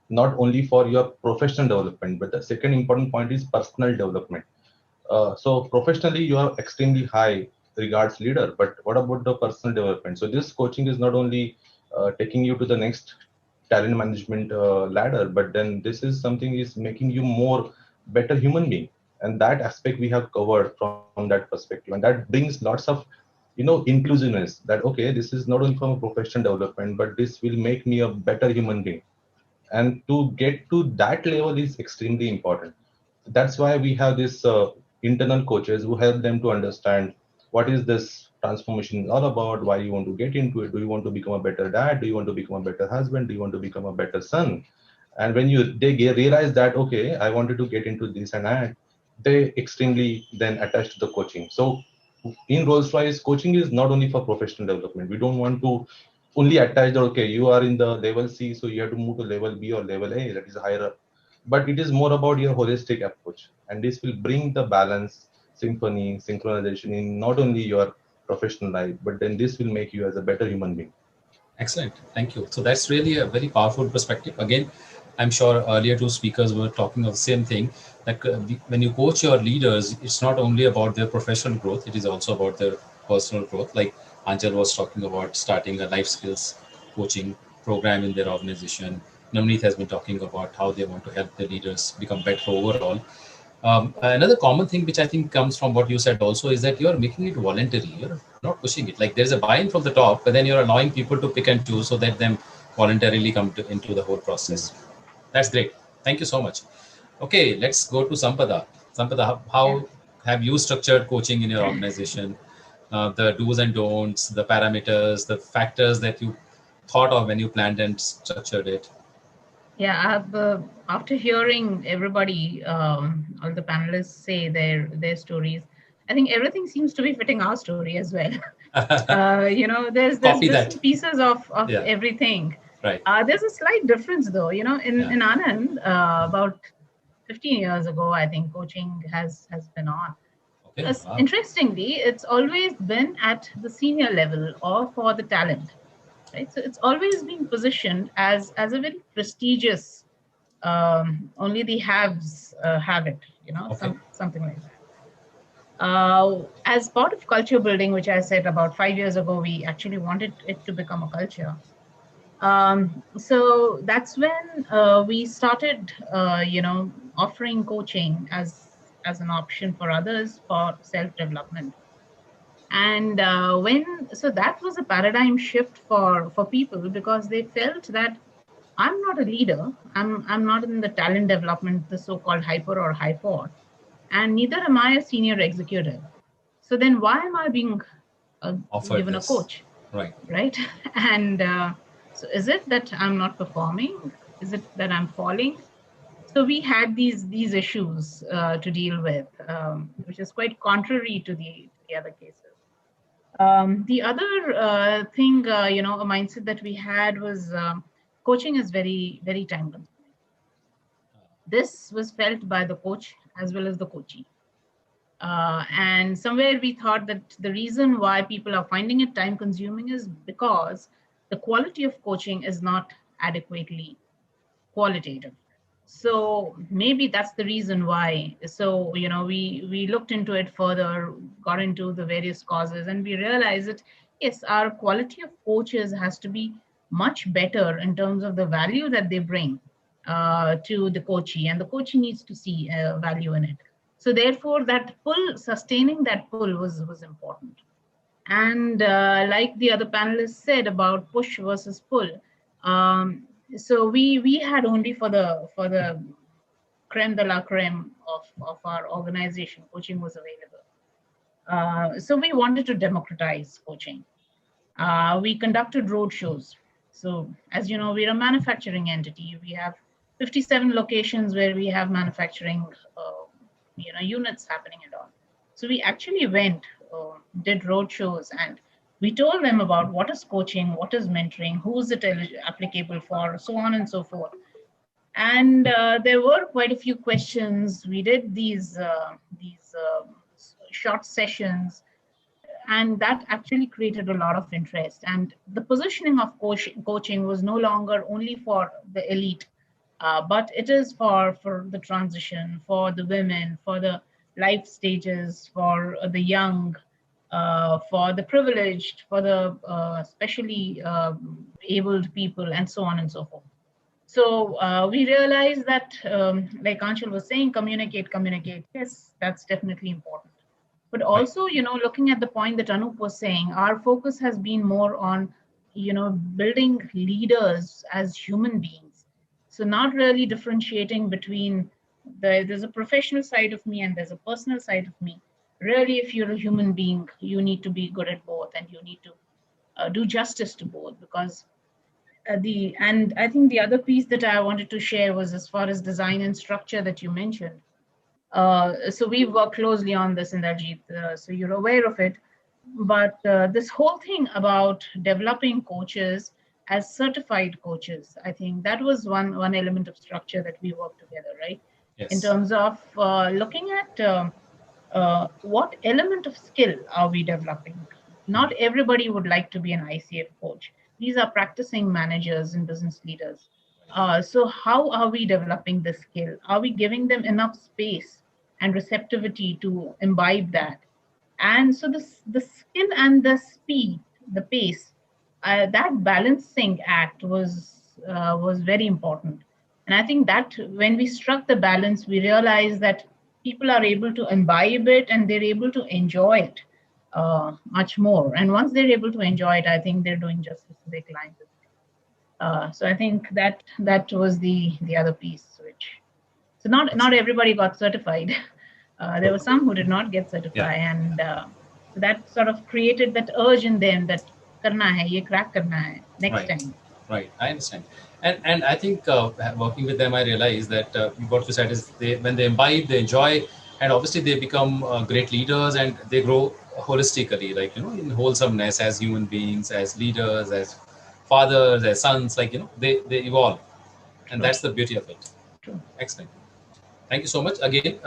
not only for your professional development, but the second important point is personal development. So professionally you are extremely high regards leader, but what about the personal development? So this coaching is not only taking you to the next talent management ladder, but then this is something is making you more better human being. And that aspect we have covered from that perspective, and that brings lots of inclusiveness, that okay, this is not only from a professional development, but this will make me a better human being. And to get to that level is extremely important. That's why we have this internal coaches who help them to understand what is this transformation all about, why you want to get into it. Do you want to become a better dad? Do you want to become a better husband? Do you want to become a better son? And when realize that okay, I wanted to get into this, and they extremely then attach to the coaching. So in Rolls Royce, coaching is not only for professional development. We don't want to only attach that okay, you are in the level C, so you have to move to level B or level A, that is higher up. But it is more about your holistic approach, and this will bring the balance, symphony, synchronization in not only your professional life, but then this will make you as a better human being. Excellent. Thank you. So that's really a very powerful perspective. Again, I'm sure earlier two speakers were talking of the same thing, that when you coach your leaders, it's not only about their professional growth, it is also about their personal growth. Like Anchal was talking about starting a life skills coaching program in their organization. Navneet has been talking about how they want to help their leaders become better overall. Another common thing which I think comes from what you said also is that you're making it voluntary. You're not pushing it. Like there's a buy-in from the top, but then you're allowing people to pick and choose so that them voluntarily come into the whole process. That's great. Thank you so much. Okay, let's go to Sampada. Sampada, how have you structured coaching in your organization? The do's and don'ts, the parameters, the factors that you thought of when you planned and structured it. Yeah, after hearing everybody, all the panelists say their stories, I think everything seems to be fitting our story as well. There's bits and pieces of everything. Right. There's a slight difference though. In Anand, about 15 years ago, I think coaching has been on. Okay. Wow. Interestingly, it's always been at the senior level or for the talent. Right? So it's always been positioned as a very prestigious, only the haves have it, something like that. As part of culture building, which I said about 5 years ago, we actually wanted it to become a culture. So that's when we started, offering coaching as an option for others for self-development. And so that was a paradigm shift for people, because they felt that I'm not a leader, I'm not in the talent development, the so-called hyper or high four, and neither am I a senior executive. So then why am I being given a coach? Right. And so is it that I'm not performing? Is it that I'm falling? So we had these issues to deal with, which is quite contrary to the other cases. The other thing, a mindset that we had was coaching is very, very time consuming. This was felt by the coach as well as the coachee. And somewhere we thought that the reason why people are finding it time consuming is because the quality of coaching is not adequately qualitative. So maybe that's the reason why. So, we looked into it further, got into the various causes, and we realized that, yes, our quality of coaches has to be much better in terms of the value that they bring to the coachee, and the coachee needs to see value in it. So therefore, that pull, sustaining that pull was important. And like the other panelists said about push versus pull, so we had only for the creme de la creme of our organization, coaching was available. So we wanted to democratize coaching. We conducted road shows. So as you know, we're a manufacturing entity. We have 57 locations where we have manufacturing units happening and all. So we actually went, did road shows, and we told them about what is coaching, what is mentoring, who is it applicable for, so on and so forth. And there were quite a few questions. We did these short sessions, and that actually created a lot of interest. And the positioning of coaching was no longer only for the elite, but it is for the transition, for the women, for the life stages, for the young, for the privileged, for the especially abled people, and so on and so forth. So we realized that, like Anchal was saying, communicate. Yes, that's definitely important. But also, looking at the point that Anup was saying, our focus has been more on, building leaders as human beings. So not really differentiating between there's a professional side of me and there's a personal side of me. Really, if you're a human being, you need to be good at both, and you need to do justice to both, because and I think the other piece that I wanted to share was as far as design and structure that you mentioned. So we work closely on this, Inderjeet, so you're aware of it. But this whole thing about developing coaches as certified coaches, I think that was one element of structure that we work together, right? Yes. In terms of looking at what element of skill are we developing? Not everybody would like to be an ICF coach. These are practicing managers and business leaders. So how are we developing the skill? Are we giving them enough space and receptivity to imbibe that? And so the skill and the speed, the pace, that balancing act was very important. And I think that when we struck the balance, we realized that people are able to imbibe it and they're able to enjoy it much more. And once they're able to enjoy it, I think they're doing justice to their clients. So I think that was the other piece. So not everybody got certified. There were some who did not get certified, and so that sort of created that urge in them that karna hai, ye crack karna hai next time. Right, I understand. And I think working with them, I realized that what you said is when they imbibe, they enjoy, and obviously they become great leaders, and they grow holistically, like, in wholesomeness as human beings, as leaders, as fathers, as sons, like, they evolve. And that's the beauty of it. True. Excellent. Thank you so much. Again,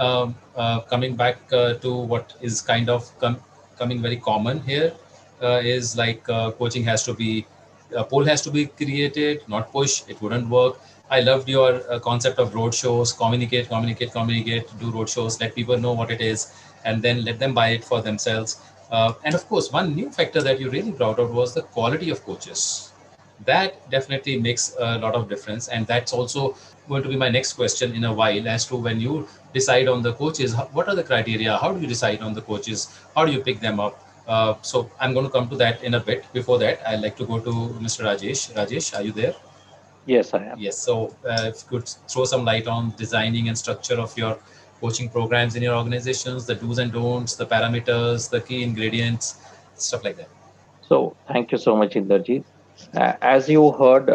coming back to what is kind of coming very common here is like coaching has to be, a poll has to be created, not push. It wouldn't work. I loved your concept of road shows, communicate, do road shows, let people know what it is, and then let them buy it for themselves. And of course, one new factor that you really brought out was the quality of coaches. That definitely makes a lot of difference, and that's also going to be my next question in a while, as to when you decide on the coaches, what are the criteria, how do you decide on the coaches, how do you pick them up? So I'm going to come to that in a bit. Before that, I'd like to go to Mr. Rajesh, are you there? Yes, I am. Yes. So if you could throw some light on designing and structure of your coaching programs in your organizations, the do's and don'ts, the parameters, the key ingredients, stuff like that. So thank you so much, Inderjeet. As you heard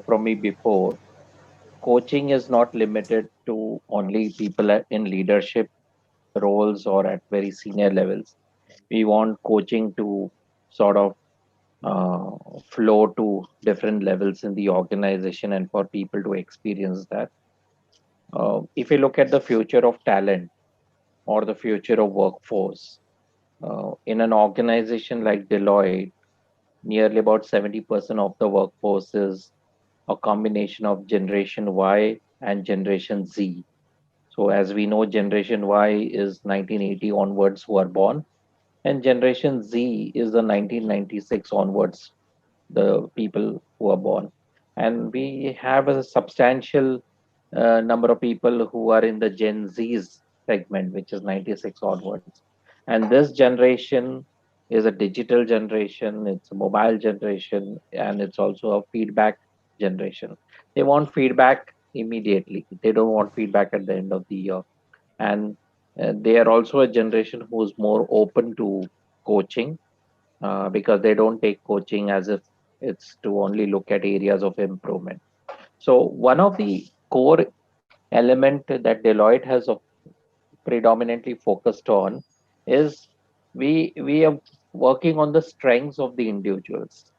from me before, coaching is not limited to only people in leadership roles or at very senior levels. We want coaching to sort of uh, flow to different levels in the organization and for people to experience that. If you look at the future of talent or the future of workforce, in an organization like Deloitte, nearly about 70% of the workforce is a combination of Generation Y and Generation Z. So, as we know, Generation Y is 1980 onwards who are born, and Generation Z is the 1996 onwards, the people who are born. And we have a substantial number of people who are in the Gen Z's segment, which is 96 onwards. And this generation is a digital generation, it's a mobile generation, and it's also a feedback generation. They want feedback immediately. They don't want feedback at the end of the year. And they are also a generation who's more open to coaching, because they don't take coaching as if it's to only look at areas of improvement. So one of the core element that Deloitte has predominantly focused on is we are working on the strengths of the individuals.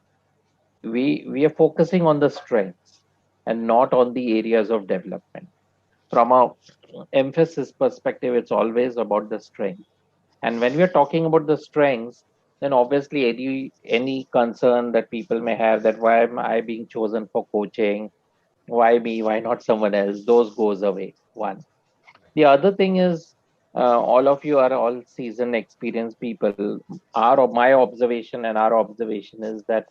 We are focusing on the strengths and not on the areas of development. From a emphasis perspective, it's always about the strength. And when we are talking about the strengths, then obviously any concern that people may have, that why am I being chosen for coaching, why me, why not someone else, those goes away. One. The other thing is, all of you are all seasoned, experienced people. My observation and our observation is that,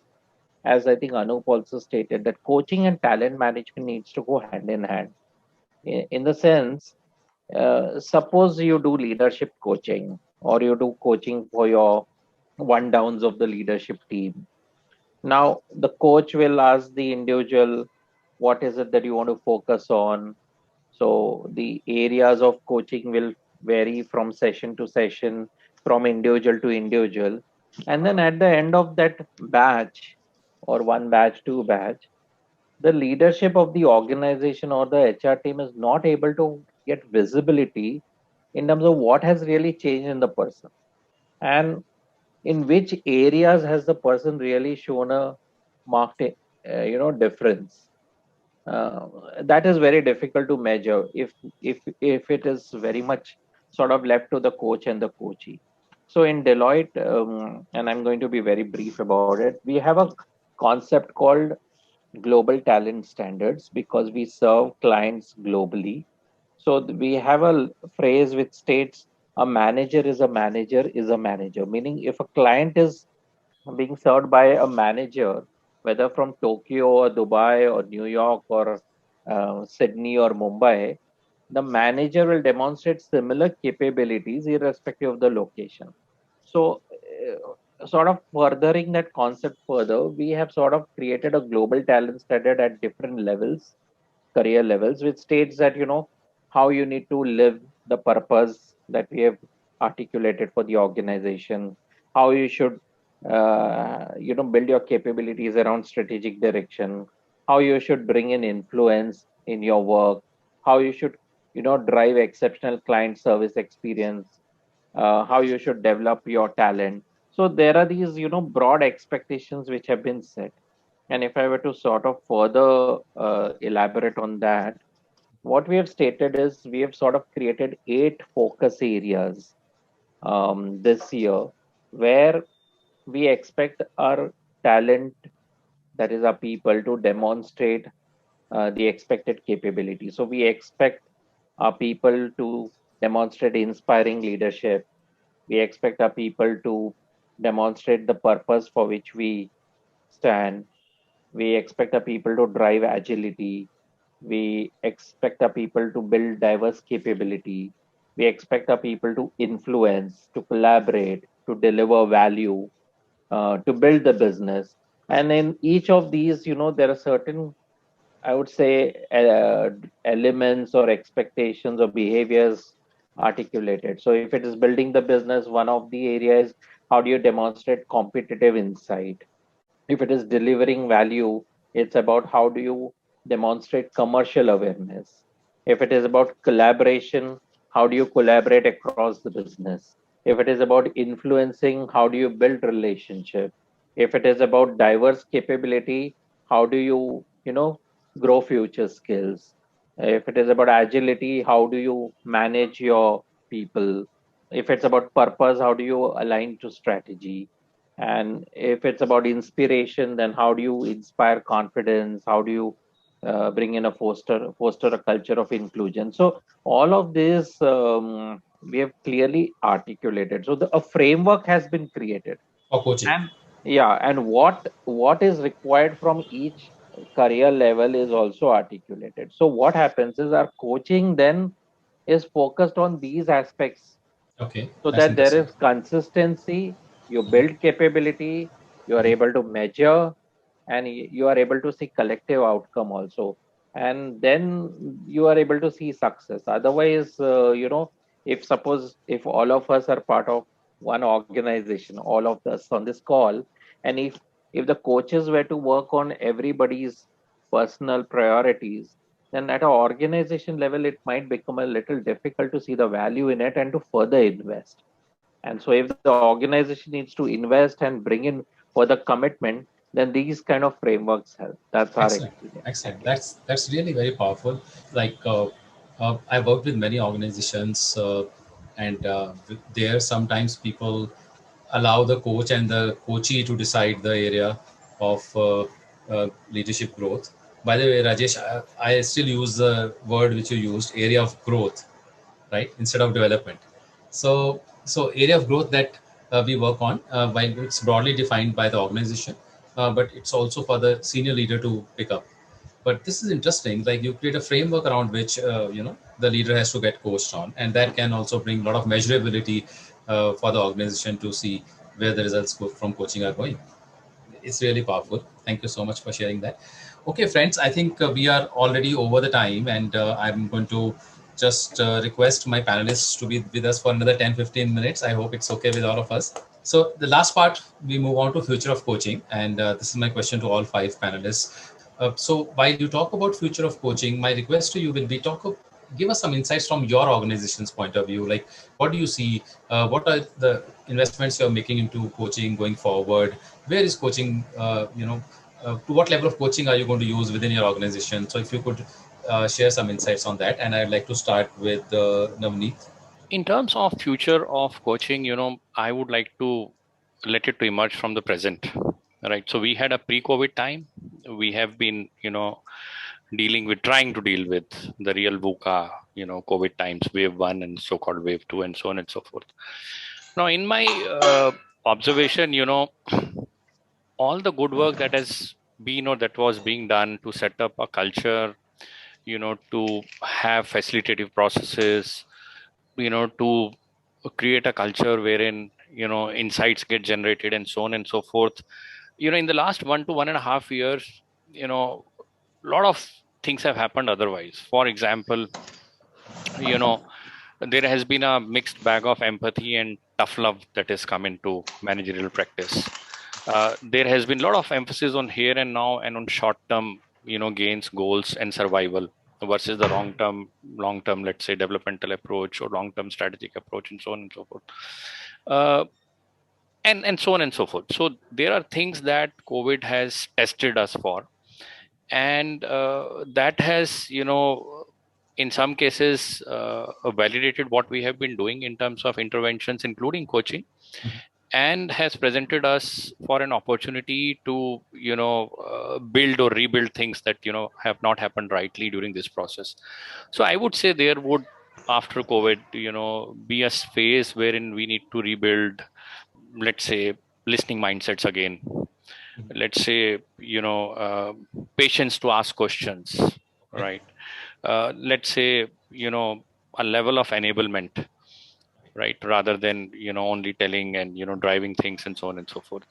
as I think Anup also stated, that coaching and talent management needs to go hand in hand. In the sense, suppose you do leadership coaching, or you do coaching for your one downs of the leadership team. Now, the coach will ask the individual, what is it that you want to focus on? So the areas of coaching will vary from session to session, from individual to individual. And then at the end of that batch, or one batch, two batch, the leadership of the organization or the HR team is not able to get visibility in terms of what has really changed in the person, and in which areas has the person really shown a marked difference. That is very difficult to measure if it is very much sort of left to the coach and the coachee. So in Deloitte, and I'm going to be very brief about it, we have a concept called global talent standards, because we serve clients globally. So we have a phrase which states a manager is a manager is a manager, meaning if a client is being served by a manager, whether from Tokyo or Dubai or New York or Sydney or Mumbai, the manager will demonstrate similar capabilities irrespective of the location. So, sort of furthering that concept further, we have sort of created a global talent standard at different levels, career levels, which states that, how you need to live the purpose that we have articulated for the organization, how you should build your capabilities around strategic direction, how you should bring in influence in your work, how you should drive exceptional client service experience, how you should develop your talent. So there are these broad expectations which have been set. And if I were to sort of further elaborate on that, what we have stated is we have sort of created 8 focus areas this year, where we expect our talent, that is our people, to demonstrate the expected capability. So we expect our people to demonstrate inspiring leadership. We expect our people to demonstrate the purpose for which we stand. We expect our people to drive agility. We expect our people to build diverse capability. We expect our people to influence, to collaborate, to deliver value, to build the business. And in each of these, there are certain, I would say, elements or expectations or behaviors articulated. So if it is building the business, one of the areas, how do you demonstrate competitive insight? If it is delivering value, it's about how do you demonstrate commercial awareness. If it is about collaboration, how do you collaborate across the business? If it is about influencing, how do you build relationship? If it is about diverse capability, how do you grow future skills? If it is about agility, how do you manage your people? If it's about purpose, how do you align to strategy? And if it's about inspiration, then how do you inspire confidence? How do you bring in a foster a culture of inclusion? So all of this we have clearly articulated. So a framework has been created. For coaching. And yeah, and what is required from each career level is also articulated. So what happens is our coaching then is focused on these aspects, Okay, so that's that there interesting. is consistency, you build capability, you are able to measure, and you are able to see collective outcome also. and then you are able to see success. Otherwise, if all of us are part of one organization, all of us on this call, and if the coaches were to work on everybody's personal priorities, then at an organization level it might become a little difficult to see the value in it and to further invest. And so if the organization needs to invest and bring in further commitment, then these kind of frameworks help. That's our Excellent, experience. excellent. That's really very powerful. Like I worked with many organizations, and there sometimes people allow the coach and the coachee to decide the area of leadership growth. By the way, Rajesh, I still use the word which you used, area of growth, right, instead of development. So area of growth that we work on, while it's broadly defined by the organization, but it's also for the senior leader to pick up. But this is interesting, like you create a framework around which the leader has to get coached on, and that can also bring a lot of measurability for the organization to see where the results from coaching are going. It's really powerful. Thank you so much for sharing that. Okay, friends, I think we are already over the time, and I'm going to just request my panelists to be with us for another 10-15 minutes. I hope it's okay with all of us. So the last part, we move on to future of coaching, and this is my question to all five panelists. So while you talk about future of coaching, my request to you will be give us some insights from your organization's point of view. Like, what do you see? What are the investments you're making into coaching going forward? Where is coaching? To what level of coaching are you going to use within your organization? So, if you could share some insights on that, and I'd like to start with Navneet. In terms of future of coaching, I would like to let it to emerge from the present, right? So we had a pre-COVID time. We have been, trying to deal with the real VUCA, COVID times, wave 1 and so-called wave 2 and so on and so forth. Now, in my observation, all the good work that has been or that was being done to set up a culture, to have facilitative processes, to create a culture wherein, insights get generated and so on and so forth. In the last 1 to 1.5 years, a lot of things have happened otherwise. For example, there has been a mixed bag of empathy and tough love that has come into managerial practice. There has been a lot of emphasis on here and now and on short-term, gains, goals, and survival versus the long-term, let's say, developmental approach or long-term strategic approach, and so on and so forth. And so on and so forth. So there are things that COVID has tested us for, and that has, in some cases, validated what we have been doing in terms of interventions, including coaching, and has presented us for an opportunity to, build or rebuild things that, have not happened rightly during this process. So I would say there would, after COVID, be a phase wherein we need to rebuild, let's say, listening mindsets again. Let's say, patience to ask questions, right? Let's say, a level of enablement, right, rather than only telling and driving things and so on and so forth.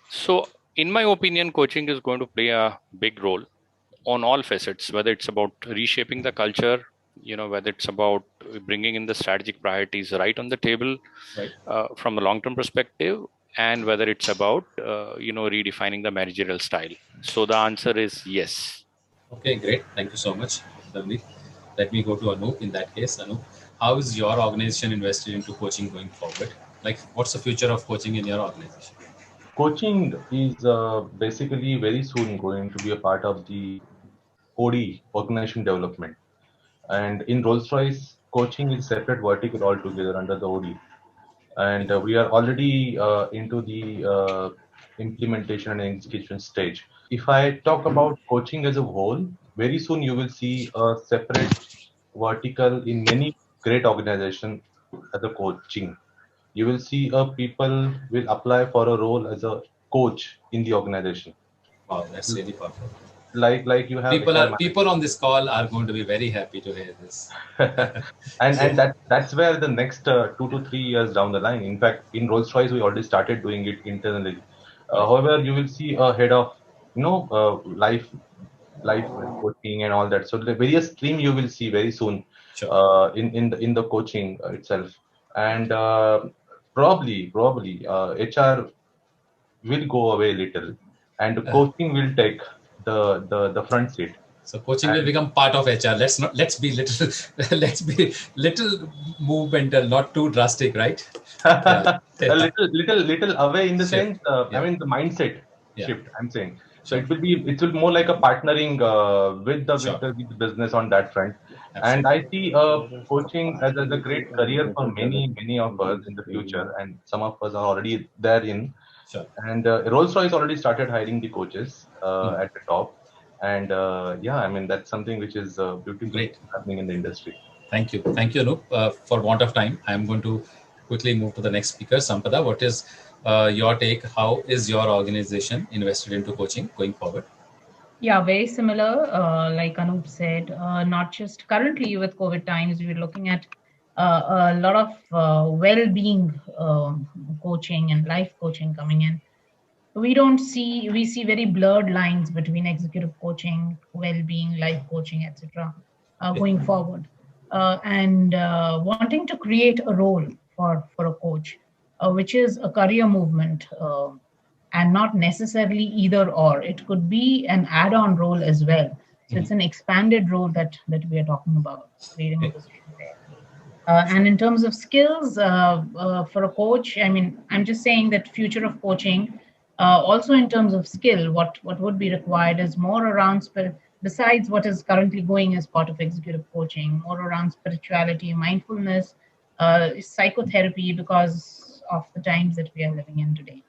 So in my opinion, coaching is going to play a big role on all facets, whether it's about reshaping the culture, whether it's about bringing in the strategic priorities right on the table, right, from a long-term perspective, and whether it's about redefining the managerial style. So the answer is yes. Okay, great. Thank you so much, Navneet. Let me go to Anup. In that case, Anup, how is your organization invested into coaching going forward? Like, what's the future of coaching in your organization? Coaching is basically very soon going to be a part of the OD, organization development. And in Rolls-Royce, coaching is separate vertical altogether under the OD. And we are already into the implementation and execution stage. If I talk about coaching as a whole, very soon you will see a separate vertical in many great organizations as a coaching. You will see people will apply for a role as a coach in the organization. Wow, that's really powerful. Like you have People on this call are going to be very happy to hear this. and that's where the next 2 to 3 years down the line. In fact, in Rolls-Royce, we already started doing it internally. However, you will see a head of life life coaching and all that. So the various stream you will see very soon in the coaching itself. And probably HR will go away little, and coaching will take the front seat. So coaching will become part of HR. Let's be little let's be little movemental, not too drastic, right? A little away in the sense. I mean the mindset shift. I'm saying. So it will more like a partnering with the business on that front. And I see coaching as a great career for many of us in the future, and some of us are already therein. And Rolls-Royce already started hiring the coaches at the top. And I mean that's something which is beautiful happening in the industry. Thank you, Anup. For want of time, I am going to quickly move to the next speaker. Sampada, what is your take? How is your organization invested into coaching going forward? Yeah, very similar. Like Anup said, not just currently with COVID times, we're looking at a lot of well-being coaching and life coaching coming in. We see very blurred lines between executive coaching, well-being, life coaching, etc. Going forward, and wanting to create a role for a coach, which is a career movement, and not necessarily either or. It could be an add-on role as well. So it's an expanded role that we are talking about, creating a position there. And in terms of skills for a coach, I mean, I'm just saying that future of coaching. Also, in terms of skill, what would be required is more around besides what is currently going as part of executive coaching, more around spirituality, mindfulness, psychotherapy, because of the times that we are living in today.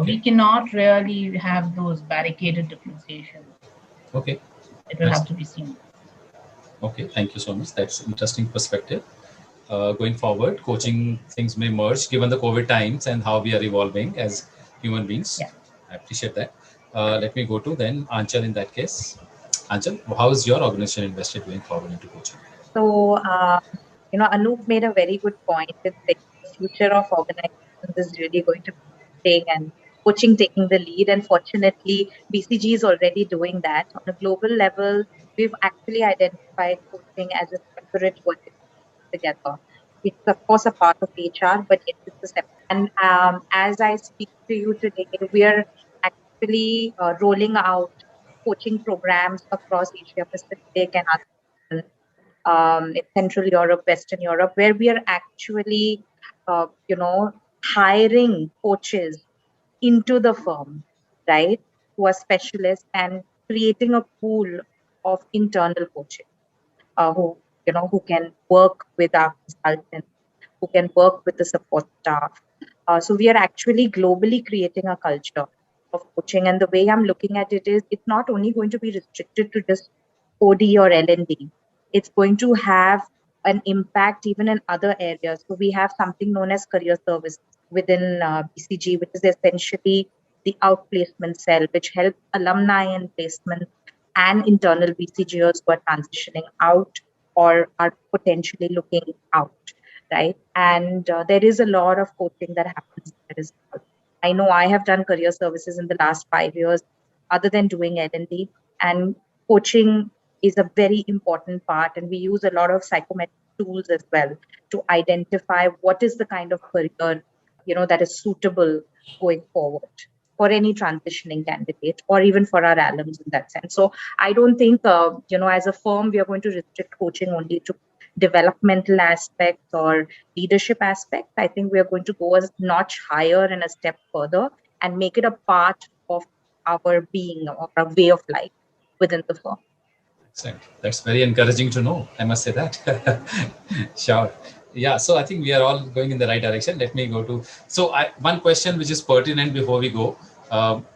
We cannot really have those barricaded differentiations. Okay. It will have to be seen. Okay, thank you so much. That's interesting perspective. Going forward, coaching things may merge given the COVID times and how we are evolving as human beings. Yeah. I appreciate that. Let me go to then Anchal in that case. Anchal, how is your organization invested going forward into coaching? So, Anup made a very good point. It's the future of organizations is really going to be coaching taking the lead. And fortunately, BCG is already doing that. On a global level, we've actually identified coaching as a separate vertical together. It's of course a part of HR, but it's a separate. And as I speak to you today, we are actually rolling out coaching programs across Asia Pacific and other in Central Europe, Western Europe, where we are actually, hiring coaches into the firm, right, who are specialists and creating a pool of internal coaches who can work with our consultants, who can work with the support staff. So we are actually globally creating a culture of coaching. And the way I'm looking at it is it's not only going to be restricted to just OD or L&D. It's going to have an impact even in other areas. So we have something known as career service within BCG, which is essentially the outplacement cell, which helps alumni in placement and internal BCGers who are transitioning out or are potentially looking out, right? And there is a lot of coaching that happens there as well. I know I have done career services in the last 5 years, other than doing L&D, and coaching is a very important part. And we use a lot of psychometric tools as well to identify what is the kind of career, that is suitable going forward for any transitioning candidate or even for our alums in that sense. So I don't think, as a firm, we are going to restrict coaching only to developmental aspects or leadership aspects. I think we are going to go a notch higher and a step further and make it a part of our being or our way of life within the firm. Excellent. That's very encouraging to know. I must say that. Sure. Yeah. So I think we are all going in the right direction. Let me go to. So one question which is pertinent before we go.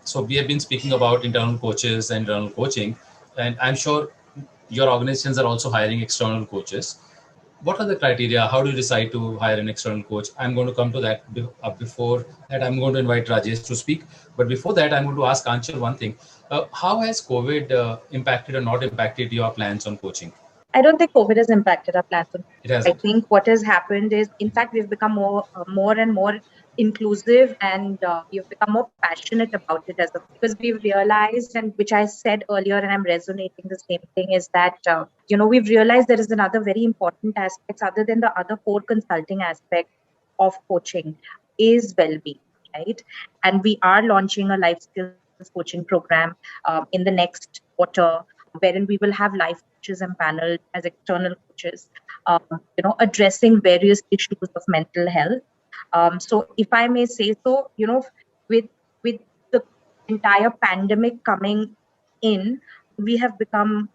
So we have been speaking about internal coaches and internal coaching, and I'm sure your organizations are also hiring external coaches. What are the criteria? How do you decide to hire an external coach? I'm going to come to that. Before that, I'm going to invite Rajesh to speak. But before that, I'm going to ask Anchal one thing. How has COVID impacted or not impacted your plans on coaching? I don't think COVID has impacted our plans. It has. I think what has happened is, in fact, we've become more and more inclusive, and we've become more passionate about it because we've realized, and which I said earlier, and I'm resonating the same thing, is that we've realized there is another very important aspect other than the other core consulting aspect of coaching is well-being, right? And we are launching a life skills coaching program in the next quarter, wherein we will have life coaches empaneled as external coaches, addressing various issues of mental health. So if I may say so, with the entire pandemic coming in, we have become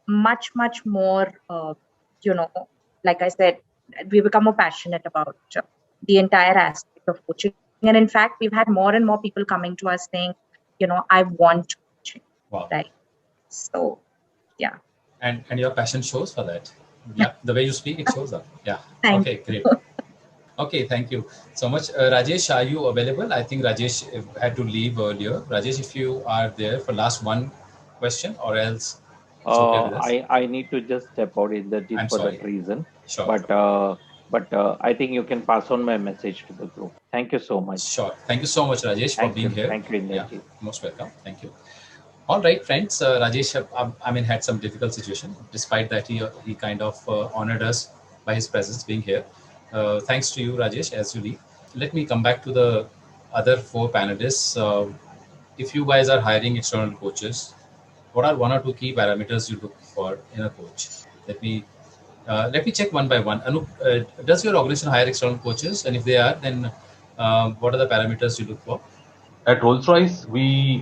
much more, like I said, we become more passionate about the entire aspect of coaching. And in fact, we've had more and more people coming to us saying, I want coaching. Wow. Right. So, yeah. And your passion shows for that. Yeah, the way you speak, it shows up. Yeah. Thank Okay, great. Okay, thank you so much. Rajesh, are you available? I think Rajesh had to leave earlier. Rajesh, if you are there for last one question, or else it's okay with us. I need to just step out in that I'm for sorry. that reason. Sure. But I think you can pass on my message to the group. Thank you so much. Sure. Thank you so much, Rajesh, for being here. Thank you, Yeah, Inderjeet. most welcome. Thank you. All right, friends. Rajesh, had some difficult situation. Despite that, he kind of honored us by his presence being here. Thanks to you, Rajesh, as you leave. Let me come back to the other four panelists. If you guys are hiring external coaches, what are one or two key parameters you look for in a coach? Let me check one by one. Anup, does your organization hire external coaches? And if they are, then what are the parameters you look for? At Rolls-Royce, we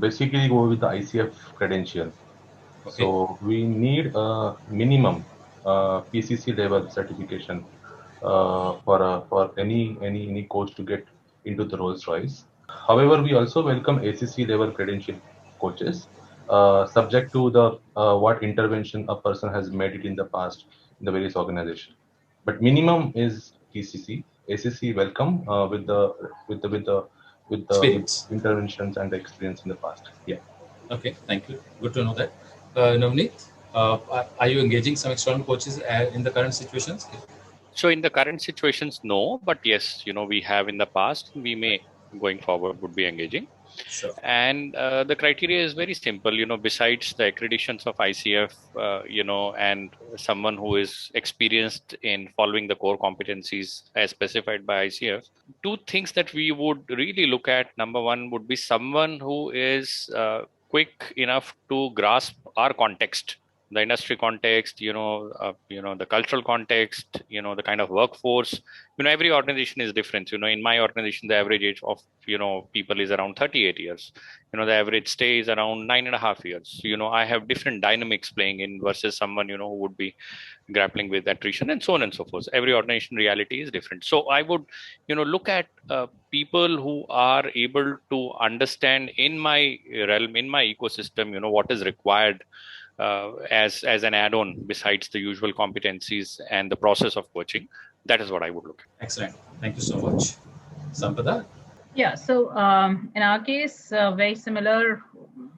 basically go with the ICF Credential. Okay. So we need a minimum PCC level certification for any coach to get into the Rolls-Royce. However, we also welcome ACC level credential coaches, subject to the what intervention a person has made it in the past in the various organizations. But minimum is PCC. ACC welcome with the Experience. interventions and the experience in the past. Yeah. Okay, thank you. Good to know that. Navneet, are you engaging some external coaches in the current situations? So in the current situations, no, but yes, we have in the past, we may going forward would be engaging. Sure. And the criteria is very simple, besides the accreditations of ICF, and someone who is experienced in following the core competencies as specified by ICF. Two things that we would really look at. Number one would be someone who is quick enough to grasp our context, the industry context, the cultural context, the kind of workforce. Every organization is different. In my organization, the average age of people is around 38 years. The average stay is around 9.5 years. I have different dynamics playing in versus someone who would be grappling with attrition and so on and so forth. Every organization reality is different. So I would look at people who are able to understand in my realm, in my ecosystem, what is required as an add-on besides the usual competencies and the process of coaching. That is what I would look at. Excellent. Thank you so much. Sampada? Yeah, so in our case, very similar.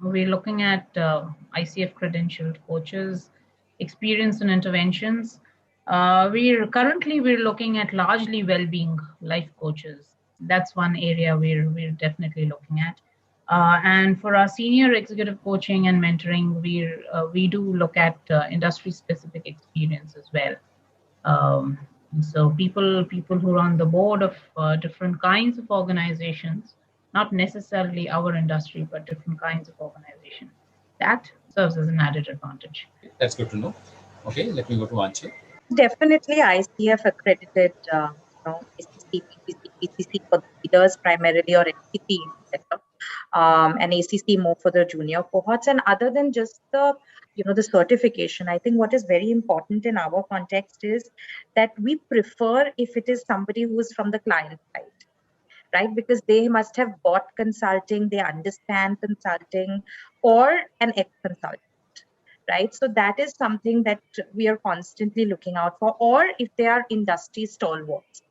We're looking at ICF credentialed coaches, experience in interventions. We're looking at largely well-being life coaches. That's one area we're definitely looking at. And for our senior executive coaching and mentoring, we do look at industry-specific experience as well. So people who are on the board of different kinds of organizations, not necessarily our industry, but different kinds of organizations. That serves as an added advantage. That's good to know. Okay, let me go to Anchal. Definitely ICF accredited, ACC, PCC for the leaders primarily, or ACC better, and ACC more for the junior cohorts. And other than just the certification, I think what is very important in our context is that we prefer if it is somebody who is from the client side, right? Because they must have bought consulting, they understand consulting, or an ex-consultant. Right. So that is something that we are constantly looking out for, or if they are industry stalwarts,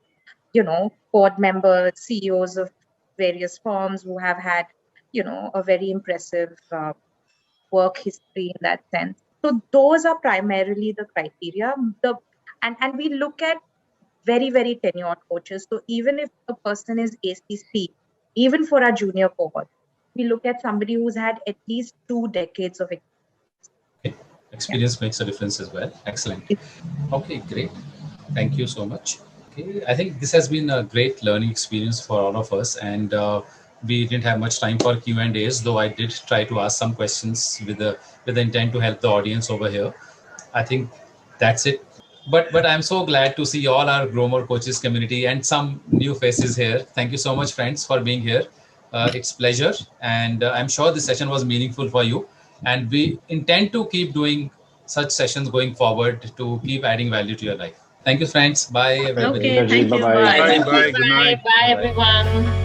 board members, CEOs of various firms who have had, a very impressive work history in that sense. So those are primarily the criteria. And we look at very, very tenured coaches. So even if a person is ACC, even for our junior cohort, we look at somebody who's had at least 2 decades of experience. Experience makes a difference as well. Excellent. Okay, great. Thank you so much. Okay, I think this has been a great learning experience for all of us, and we didn't have much time for Q&As, though I did try to ask some questions with the intent to help the audience over here. I think that's it. But I'm so glad to see all our Grow More Coaches community and some new faces here. Thank you so much, friends, for being here. It's pleasure, and I'm sure this session was meaningful for you. And we intend to keep doing such sessions going forward to keep adding value to your life. Thank you, friends. Bye, everybody. Okay, thank you. Bye-bye. Bye. Bye. Good night. Bye, everyone.